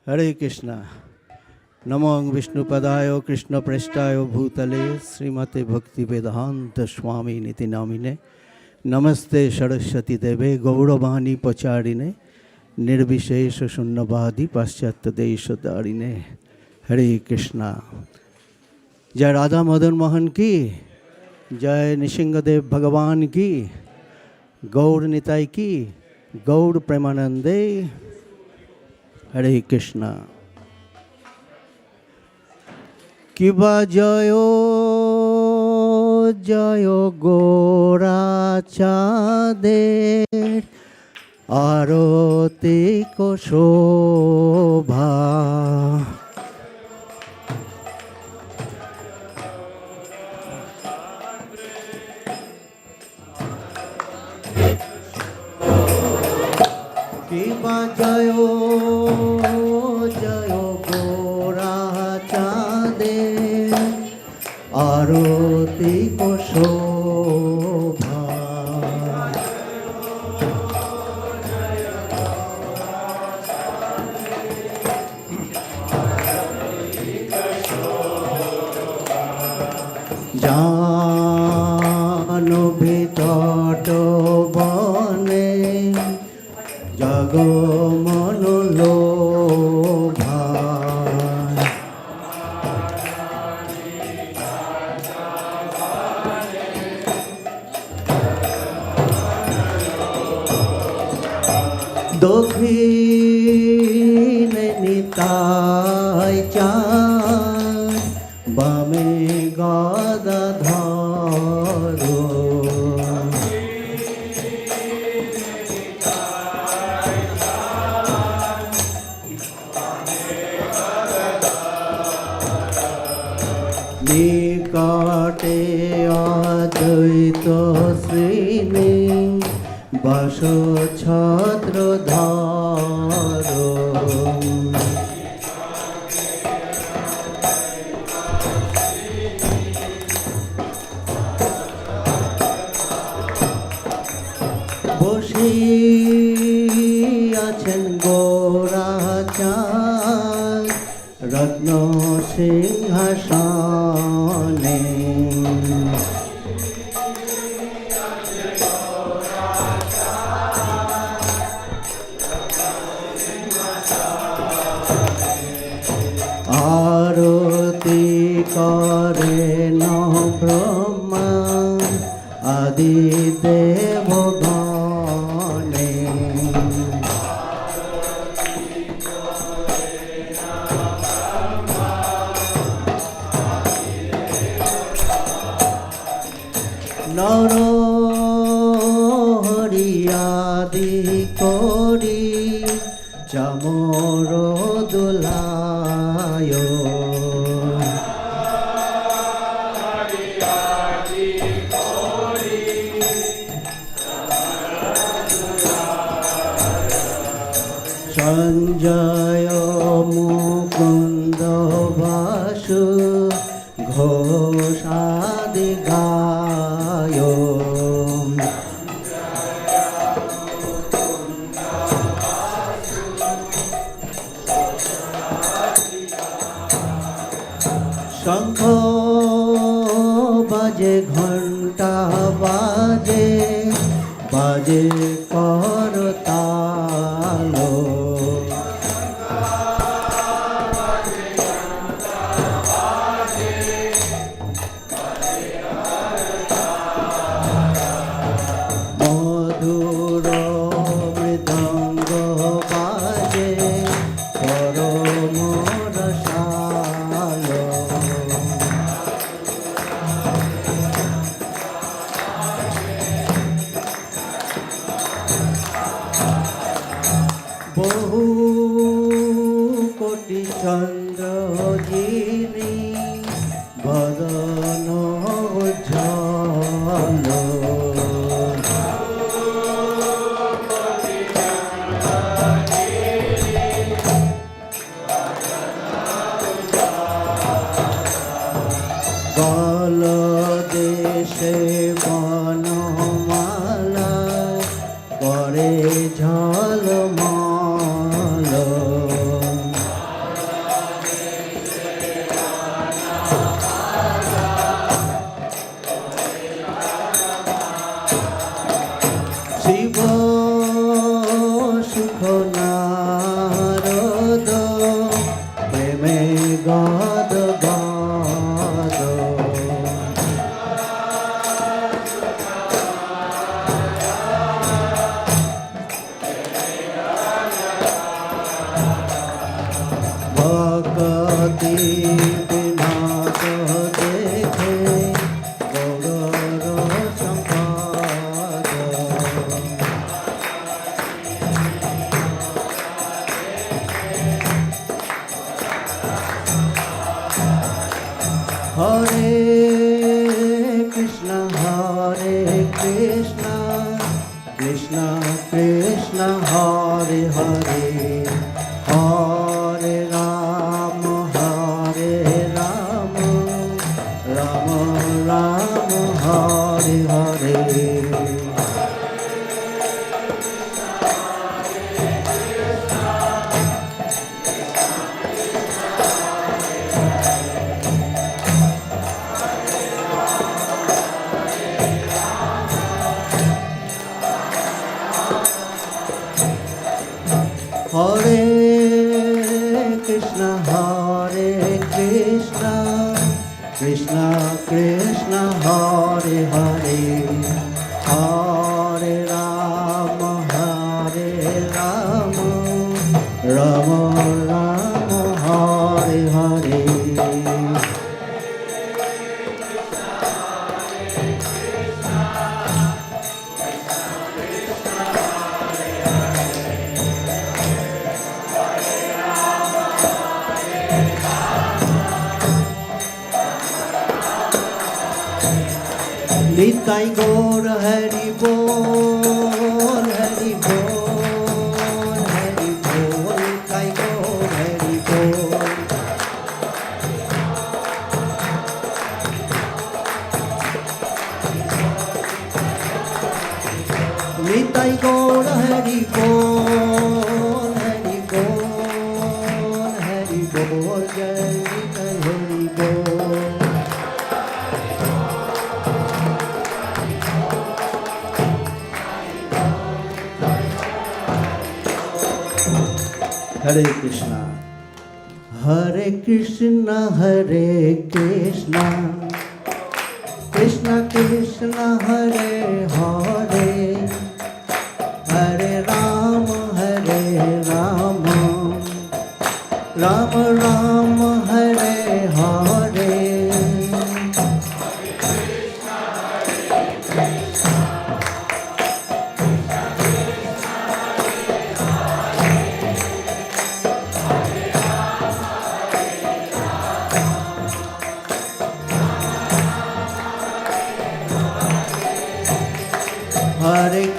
Hare Krishna. Namo Vishnu Padayo Krishna Preshtayo Bhutale Srimate Bhakti Vedanta Swami Niti Namine Namaste Saraswati Deve Gauravani Pacharine Nirvishesha Shunnavadi Paschatya Desha Darine. Hare Krishna. Jai Radha Madan Mohan ki, Jai Nishingadev Bhagavan ki, Gaur Nitai ki, Gaur Premanande. Hare Krishna. Kiba Jayo Jayo Gora Chader Aroti Ko Shobha. Kiba Jayo Jayo Gora Chader Aroti Ko Shobha. Jano bhitoto bane Jago Manulobha. Dokhine Nitai Chan Bame Gadadharo. Nikate Advaita Srini Basho Chhatra Dharo. Boshi achen Gora Chan Ratno Singhasane. Aroti kare no Brahma Adi Devogane. Naro Hariyadi Kori Chamoro Dulayo. Sanjay Mukunda Basu ঘোষাদি গায় শঙ্খ বাজে ঘণ্টা বাজে বাজে করতাল মধুর মৃদঙ্গ বাজে পরম রসাল বহু কোটি চন্দ্র যিনি বদন উজ্জ্বল বল দেশে বনমালা করে ঝলমল শিব সুখ নারদ প্রেমে গদ গদ ভক্তি বিনাশ দেখে গৌর সম্পদ হরে কৃষ্ণ কৃষ্ণ কৃষ্ণ হরে হরে হরে রাম রাম রাম হরে হরে হরে কৃষ্ণ কৃষ্ণ কৃষ্ণ হরে হরে হরে রাম রাম রাম হরে হরে নিতাই গৌর হরি বল হরি বল হরি বল নিতাই গৌর হরি বল নিতাই গৌর হরি বল হরি বল হরি বল জয় নিতাই হরি বল Hare Krishna, Hare Krishna, Hare Krishna, Krishna Krishna, Hare Hare, Hare Rama, Rama Rama, Hare Hare. Hare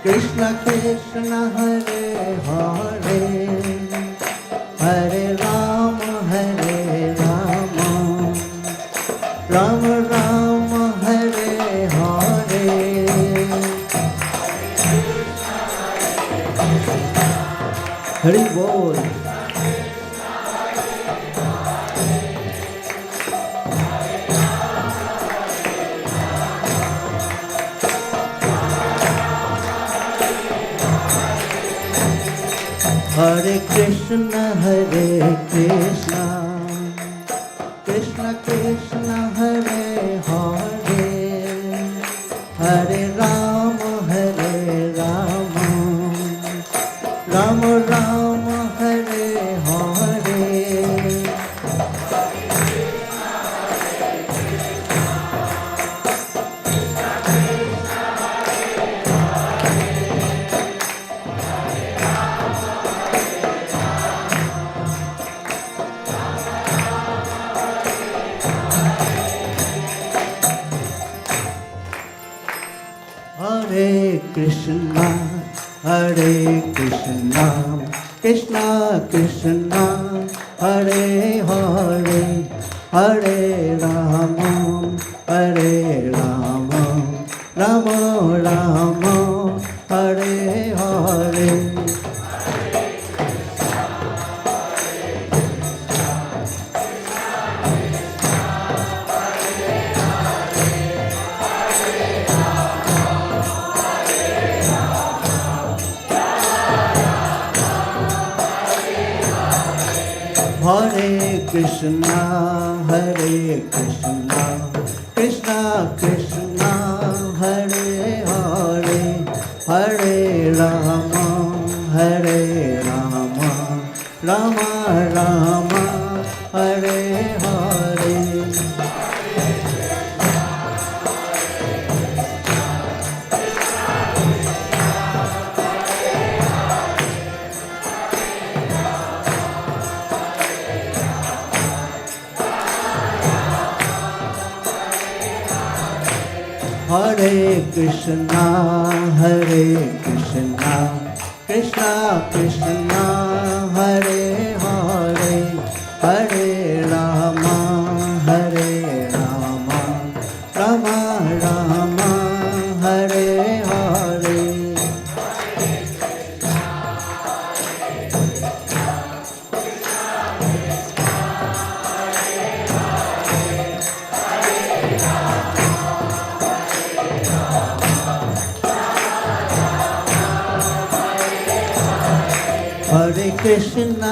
Krishna Krishna Hare Hare Hare Rama Rama Rama Hare Hare Hari Bol. Hare Krishna Krishna Krishna Hare Hare Hare Rama Rama Rama Hare Hare Hare Krishna Krishna Krishna Hare Hare Hare Rama Rama Rama Hare Hare Hare Krishna Krishna Krishna Hare Hare Hare Rama Rama Rama Hare Hare Hare Krishna Krishna Krishna Hare Hare Hare Rama Rama Rama Hare Hare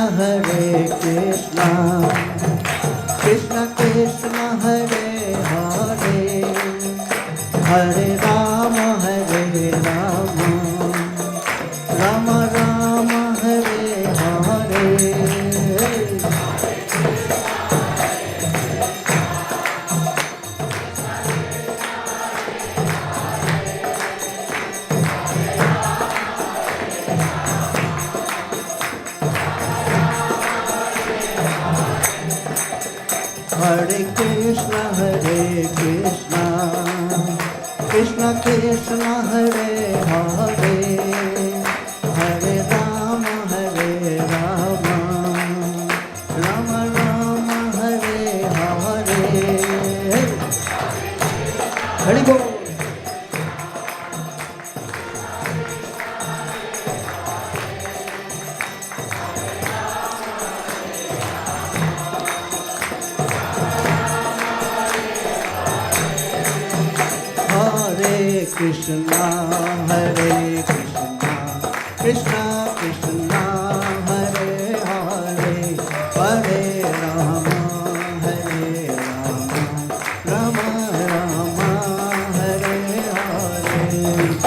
Hare Krishna Krishna Krishna Hare Hare Hare Rama Rama Rama Hare Hare Hare Krishna Krishna Krishna Hare Hare Hare Rama Rama Rama Hare Hare Hari Bol. Krishna Krishna Krishna Hare Hare Hare Rama Rama Rama Hare Hare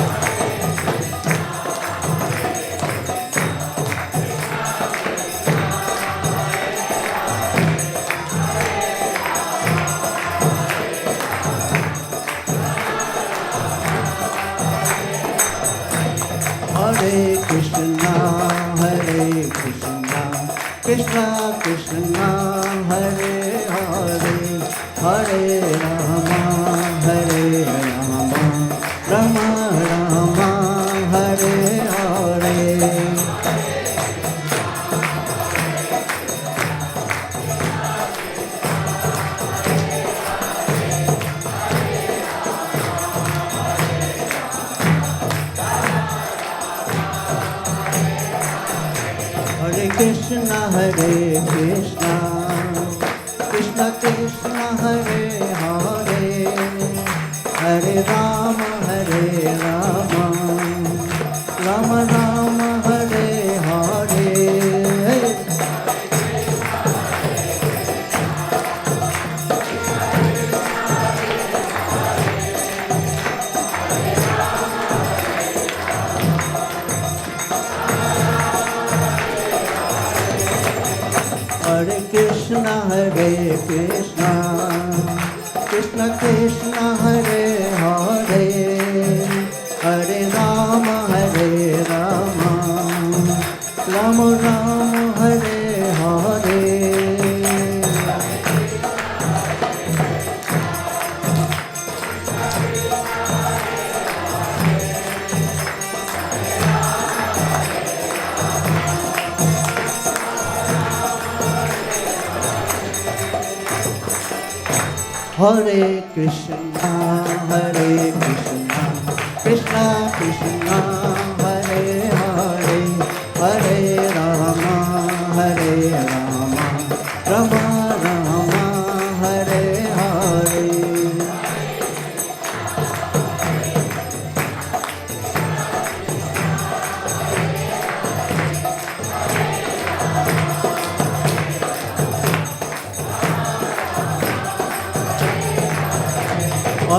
Hare Krishna Krishna Krishna Hare Hare Hare Rama Rama Rama Hare Hare Krishna, Krishna Krishna Hare Hare, Hare Rama Hare Rama, Rama Rama Hare Hare. Hare Krishna, Krishna Krishna Hare Hare, Hare Rama Hare Rama, Rama Rama Hare Hare. Hare Krishna, Krishna Krishna Hare Hare, Hare Rama, Rama Rama Hare Hare.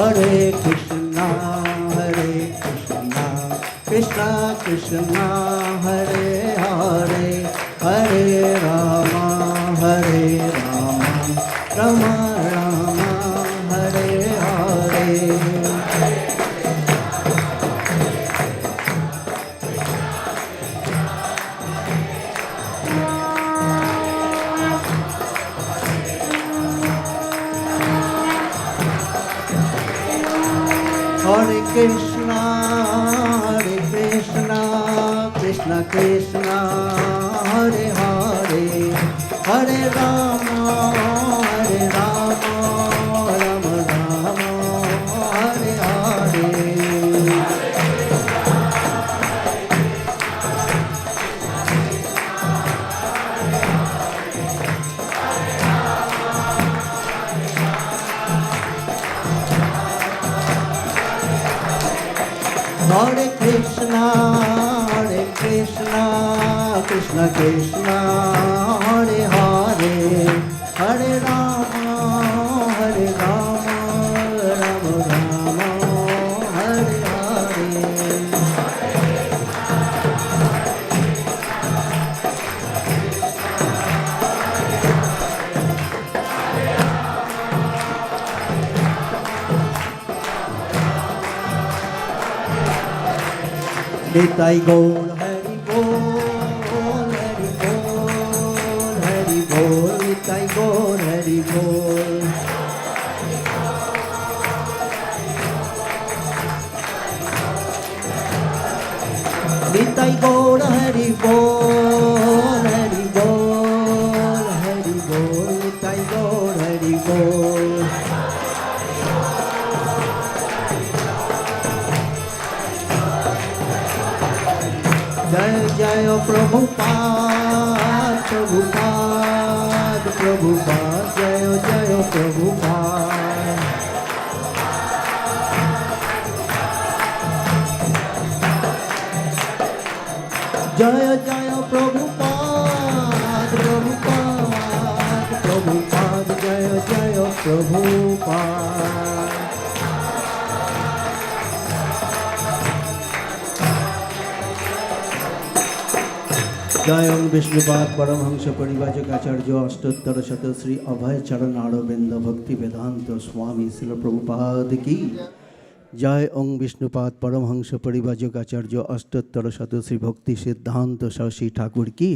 Hare Krishna, Krishna Krishna Hare Hare, Hare Rama, Rama Rama Hare Hare. Hare Krishna, Krishna Krishna Hare Hare, Hare Rama, Rama Rama Hare Hare. Hare Krishna, Krishna Krishna Hare Hare, Hare Rama, Rama Rama Hare Hare. Nitai Gaur Hari Bol, Hari Bol, Hari Bol, Nitai Gaur Hari Bol. Nitai Gaur Hari Bol, Hari Bol, Hari Bol, Nitai Gaur Hari Bol. Jai Jai Prabhupada, Prabhupada, Prabhupada, Jai Jai Prabhupada. Jai Jai Prabhupada, Prabhupada, Prabhupada, Jai Jai Prabhupada. जय विष्णुपाद परमहंस परिवाचक आचार्य अष्टोत्तर शत श्री अभय चरण आरविंद भक्ति वेदांत स्वामी श्रील प्रभुपाद की जय। ओं विष्णुपाद परमहंस परिवाचक आचार्य अष्टोत्तर शत श्री भक्ति सिद्धांत शशि ठाकुर की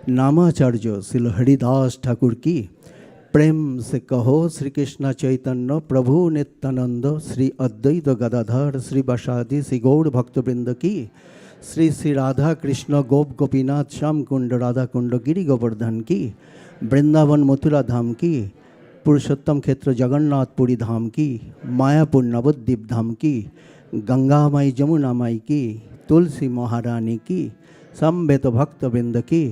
नामाचार्य श्रील हरिदास ठाकुर की प्रेम से कहो श्री कृष्ण चैतन्य प्रभु नित्यानंद श्री अद्वैत गदाधर श्री वासादि श्री गौड़ भक्तवृंद की श्री श्री राधा कृष्ण गोप गोपीनाथ श्याम कुंड राधा कुंड गिरी गोवर्धन की वृंदावन मथुरा धाम की पुरुषोत्तम क्षेत्र जगन्नाथपुरी धाम की मायापुर नवद्वीप धाम की गंगा माई जमुना माई की तुलसी महारानी की समवेत भक्तवृंद की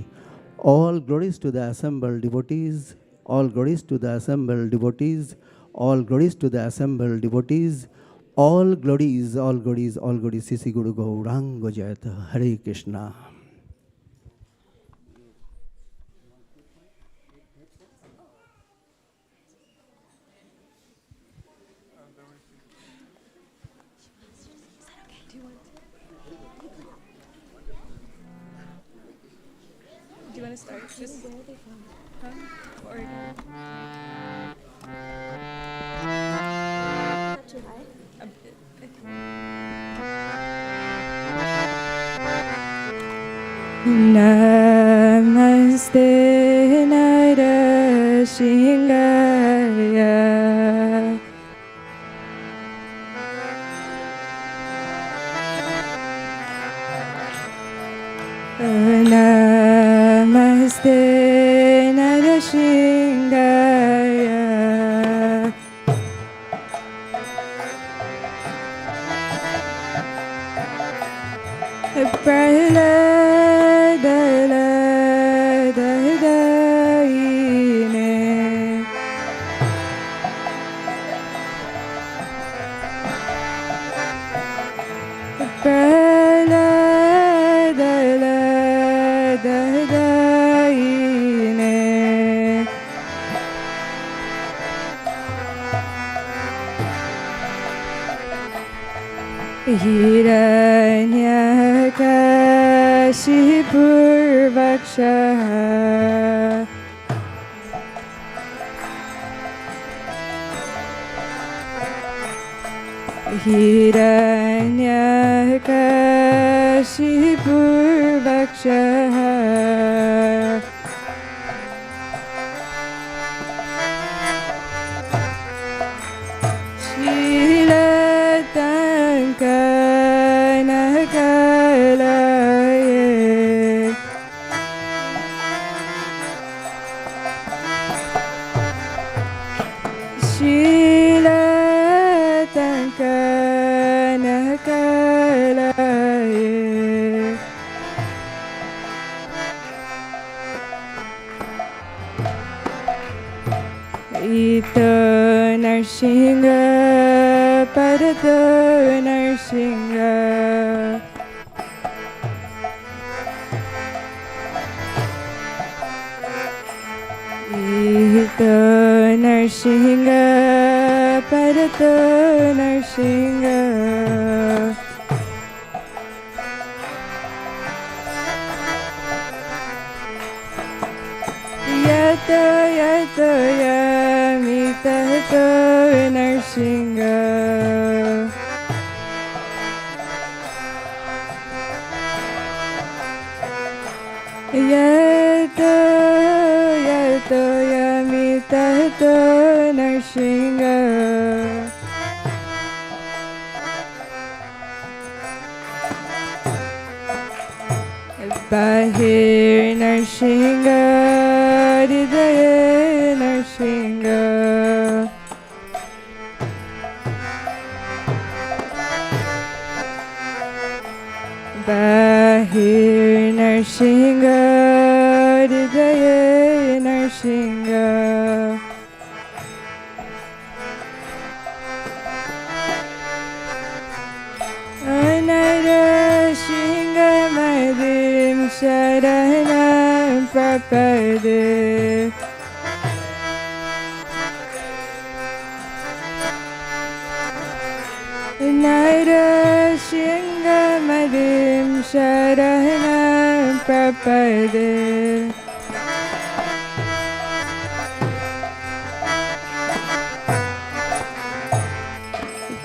All glories to the assembled devotees. All glories to the assembled devotees. All glories to the assembled devotees. All glories, all glories, all glories. Sisi Guru Gauranga Jayata. Hare Krishna. Do you want to start? Just huh? Or Not too high. a bit. Namaste Narashingaya. Namaste Narashingaya. Prahladaine. Prahladaine. Hiranyakashipurvaksha. Hiranyakashipurvaksha. Shilatankanakalaye. Shilatankanakalaye. Ito Narsingha Parato Narsingha. Ito Narsingha Parato Narsingha. Yato yato yamitato Narsingha. Yato yato yamitato Narsingha. Bahir Narsingha, Hridaya Narsingha. Bahir Narsingha, Hridaya Narsingha. Anarasingha Madim Sharanam Prapade. Narasingha Madim Sharanam Prapade.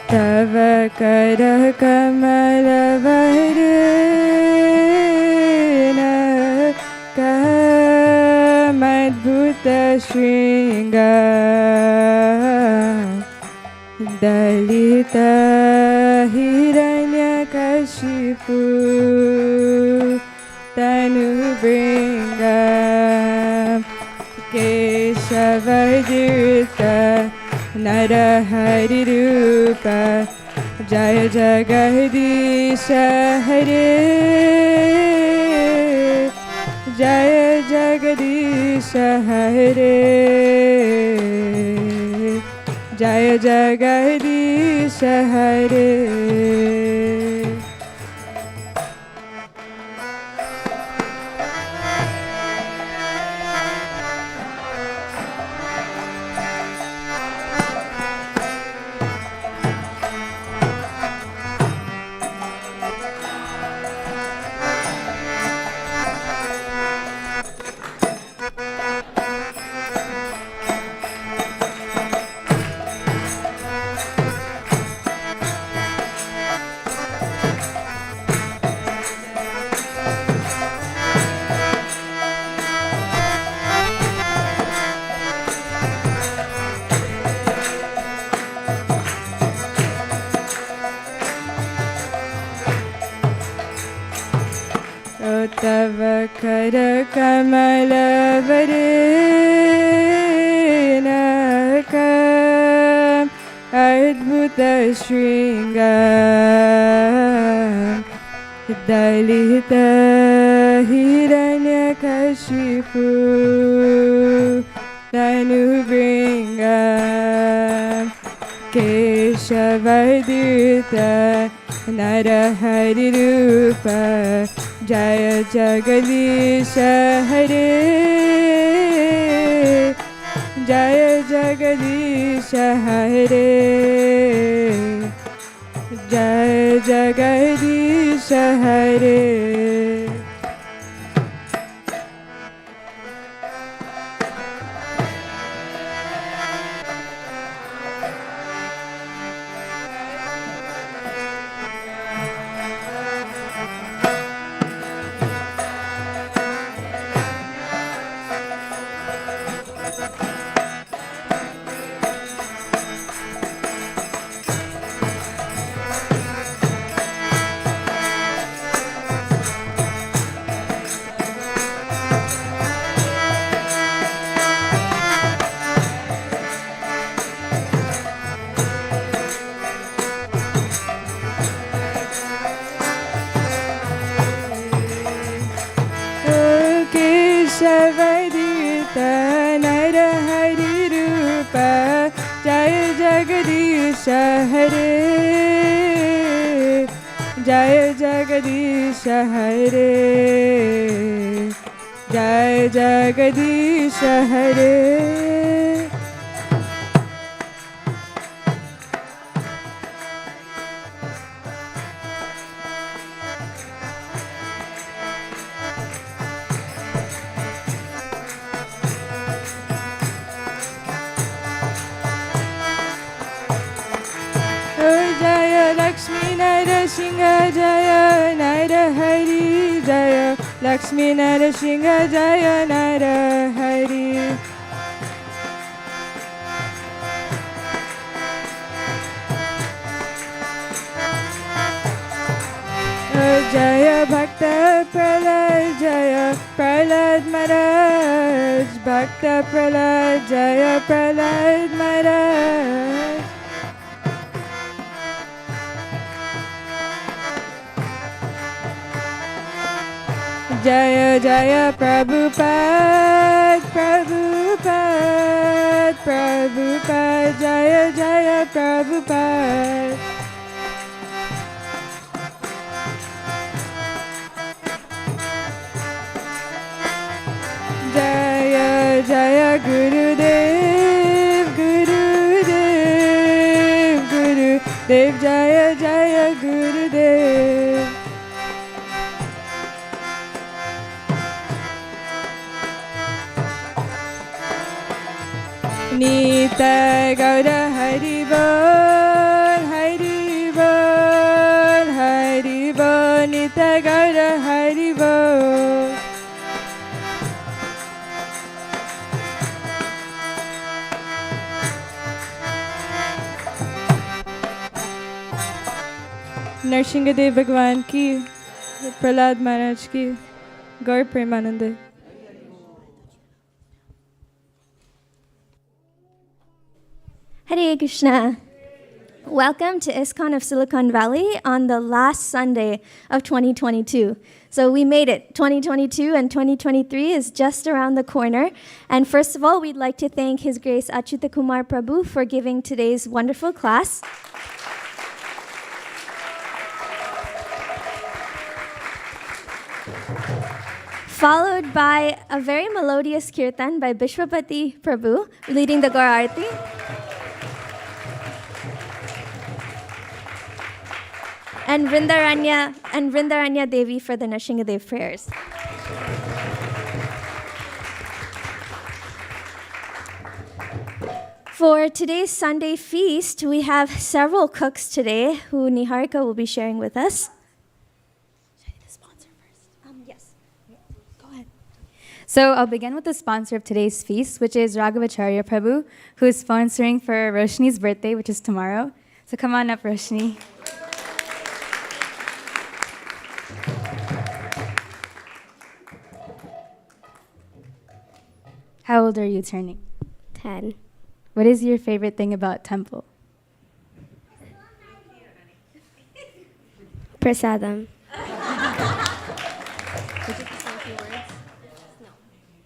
Tava Kara Kamala Varuna Kamadbhuta Shringa Dalita Hiranyakashipu Tanubringa Keshavadurta Narahari Rupa Jaya Jagadisha Hare Jaya Jagadisha Jagadish Hare, Jaya Jagadish Hare. तव कर कमल वरेनक अद्भुत श्रृंग दलित हिरण्यकशिपु तनुभृंग केशवदूत नरहरि रूप जय जगदीश हरे, जय जगदीश हरे, जय जगदीश हरे. केशवदूत नरहरि रूप जय जगदीश हरे, जय जगदीश हरे, जय जगदीश हरे. जय लक्ष्मी नरसिंह जय नरहरि, जय लक्ष्मी नरसिंह जय नरहरि. जय भक्त प्रहलाद जय प्रहलाद महाराज, भक्त प्रहलाद जय प्रहलाद महाराज. जय जय प्रभुपाद प्रभुपाद प्रभुपाद, जय जय प्रभुपाद. जय जय गुरुदेव गुरुदेव गुरुदेव, जय जय गुरुदेव. Nita Gauda Hari Bol, Hari Bol, Hari Bol, Nita Gauda Hari Bol. Narasimhadeva भगवान की, प्रहलाद महाराज की, गौर Premanand. Hare Krishna. Welcome to ISKCON of Silicon Valley on the last Sunday of 2022. So we made it. 2022 and 2023 is just around the corner. And first of all, we'd like to thank His Grace Acyuta Kumar Prabhu for giving today's wonderful class. Followed by a very melodious kirtan by Bishwapati Prabhu leading the Gaur Aarti. And Vrindaranya Devi for the Nrsingadev prayers. For today's Sunday feast, we have several cooks today who Niharika will be sharing with us. Should I do the sponsor first? Yes. Go ahead. So I'll begin with the sponsor of today's feast, which is Raghavacharya Prabhu, who is sponsoring for Roshni's birthday, which is tomorrow. So come on up, Roshni. How old are you turning? 10. What is your favorite thing about temple? Prasadam.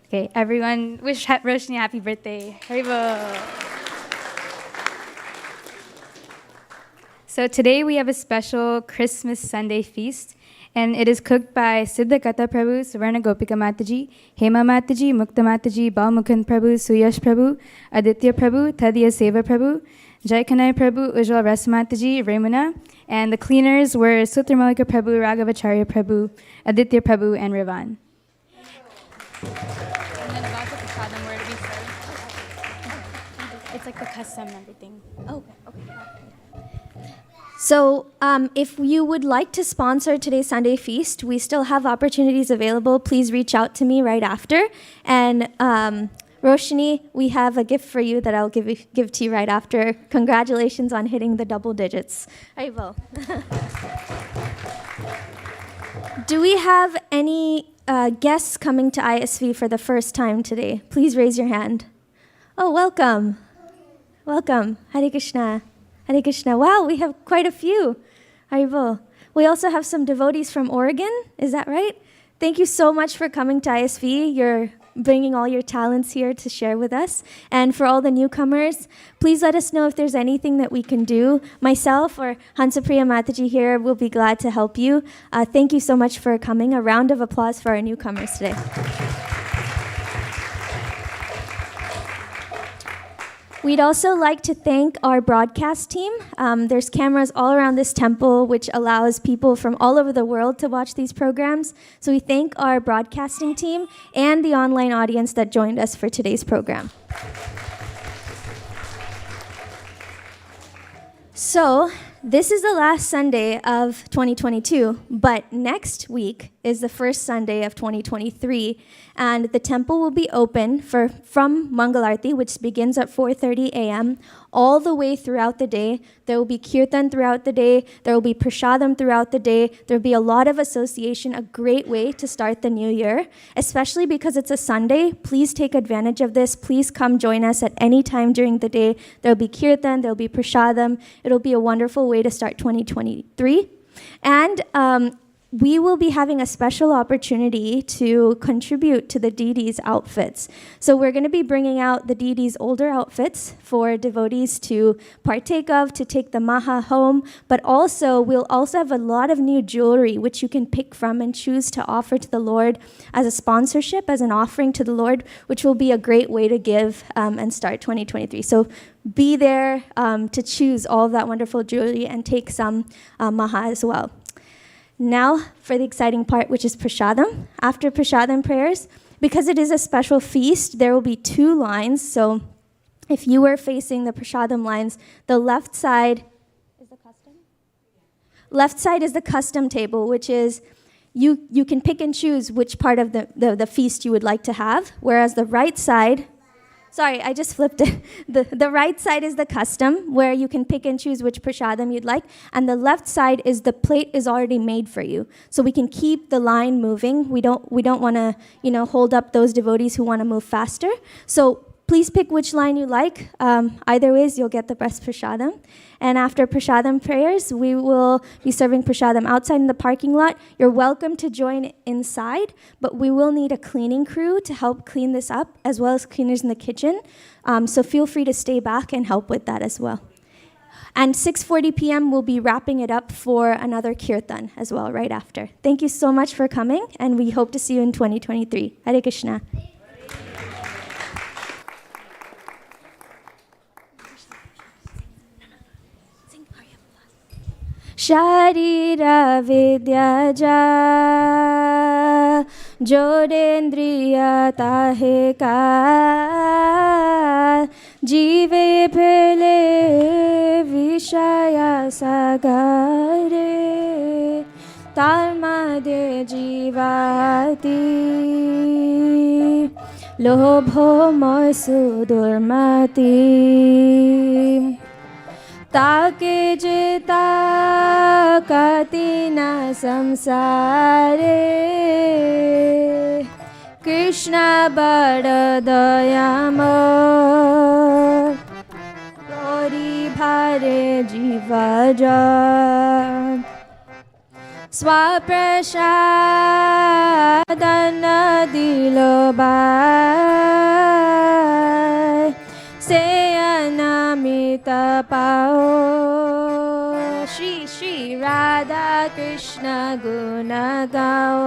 Okay, everyone wish Roshni a happy birthday. Haribo. So today we have a special Christmas Sunday feast, and it is cooked by Siddhakata Prabhu, Suvarna Gopika Mataji, Hema Mataji, Mukta Mataji, Balmukund Prabhu, Suyash Prabhu, Aditya Prabhu, Tadiya Seva Prabhu, Jaikanai Prabhu, Ujjwal Ras Mataji, Ramuna, and the cleaners were Sutramalika Prabhu, Raghavacharya Prabhu, Aditya Prabhu, and Rivan. And then about the prasadam, where to be served. It's like the custom and everything. Okay. So if you would like to sponsor today's Sunday feast, we still have opportunities available. Please reach out to me right after. And Roshni, we have a gift for you that I'll give to you right after. Congratulations on hitting the double digits. I will. Do we have any guests coming to ISV for the first time today? Please raise your hand. Oh, welcome. Welcome. Hare Krishna. Hare Krishna. Wow, we have quite a few. Haribol. We also have some devotees from Oregon. Is that right? Thank you so much for coming to ISV. You're bringing all your talents here to share with us. And for all the newcomers, please let us know if there's anything that we can do. Myself or Hansapriya Mataji here will be glad to help you. Thank you so much for coming. A round of applause for our newcomers today. We'd also like to thank our broadcast team. There's cameras all around this temple, which allows people from all over the world to watch these programs. So we thank our broadcasting team and the online audience that joined us for today's program. So this is the last Sunday of 2022, but next week is the first Sunday of 2023, and the temple will be open from Mangalarti, which begins at 4:30 a.m., all the way throughout the day. There will be kirtan throughout the day. There will be prasadam throughout the day. There will be a lot of association, a great way to start the new year, especially because it's a Sunday. Please take advantage of this. Please come join us at any time during the day. There will be kirtan. There will be prasadam. It will be a wonderful way to start 2023. And we will be having a special opportunity to contribute to the deities' outfits. So we're going to be bringing out the deities' older outfits for devotees to partake of, to take the maha home, but also we'll also have a lot of new jewelry which you can pick from and choose to offer to the Lord as a sponsorship, as an offering to the Lord, which will be a great way to give and start 2023. So be there to choose all of that wonderful jewelry and take some maha as well. Now for the exciting part, which is prasadam. After prasadam prayers, because it is a special feast, there will be two lines. So if you were facing the prasadam lines, the left side is the custom? Left side is the custom table, which is you can pick and choose which part of the feast you would like to have, whereas the right side, sorry, I just flipped it. The right side is the custom, where you can pick and choose which prasadam you'd like, and the left side is the plate is already made for you. So we can keep the line moving. We don't want to, hold up those devotees who want to move faster. So Please pick which line you like. Either ways, you'll get the best prasadam. And after prasadam prayers, we will be serving prasadam outside in the parking lot. You're welcome to join inside, but we will need a cleaning crew to help clean this up, as well as cleaners in the kitchen. So feel free to stay back and help with that as well. And 6:40 p.m. we'll be wrapping it up for another Kirtan as well right after. Thank you so much for coming, and we hope to see you in 2023. Hare Krishna. Sharira vidya ja jodendriya tahe ka jive phele vishaya sagare talmade jivati lobho moisu durmati ताके जिता कतिना संसारे कृष्ण बड़ दयामय गौरी भारे जीवजन स्वप्रसादन दिलो bye से अनामित पाओ श्री श्री राधा कृष्ण गुण गाओ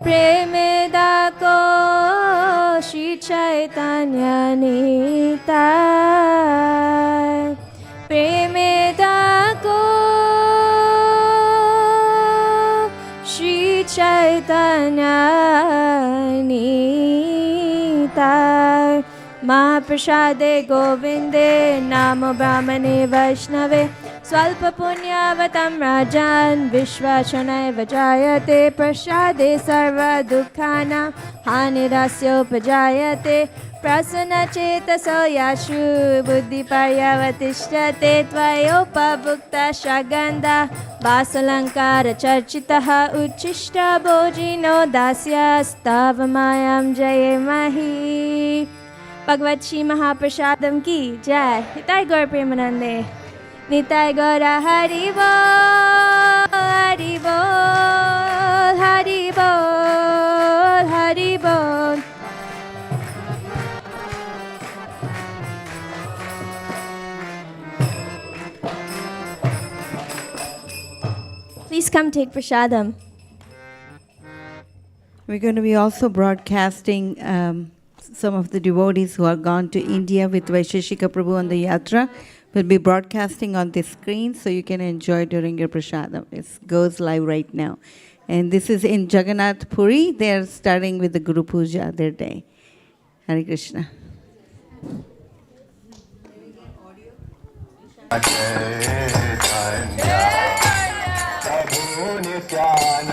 प्रेम दाको श्री चैतन्य निताय प्रेम दाको श्री चैतन्य निताय महाप्रसादे गोविंदे नामो ब्राह्मणे वैष्णवे स्वल्प पुण्यवतं राजन् विश्वासनैव जायते प्रसादे सर्व दुःखानां हानिरस्योपजायते प्रसन्नचेतसो याशु बुद्धिपर्यवतिष्ठते त्वयोपभुक्ता शगन्धा वासलङ्कारचर्चितः उच्छिष्टभोजिनो दास्यस्तवमायां जयेमहि भगवत श्री महाप्रसादम की जय। निताय गौर प्रेमानंदे निताय गौर हरि बोल हरि बोल हरि बोल हरि बोल। Please come take prasadam. We're going to be also broadcasting some of the devotees who are gone to India with Vaisheshika Prabhu on the Yatra. Will be broadcasting on the screen so you can enjoy during your prasadam. It goes live right now. And this is in Jagannath Puri. They are starting with the Guru Puja their day. Hare Krishna. Jai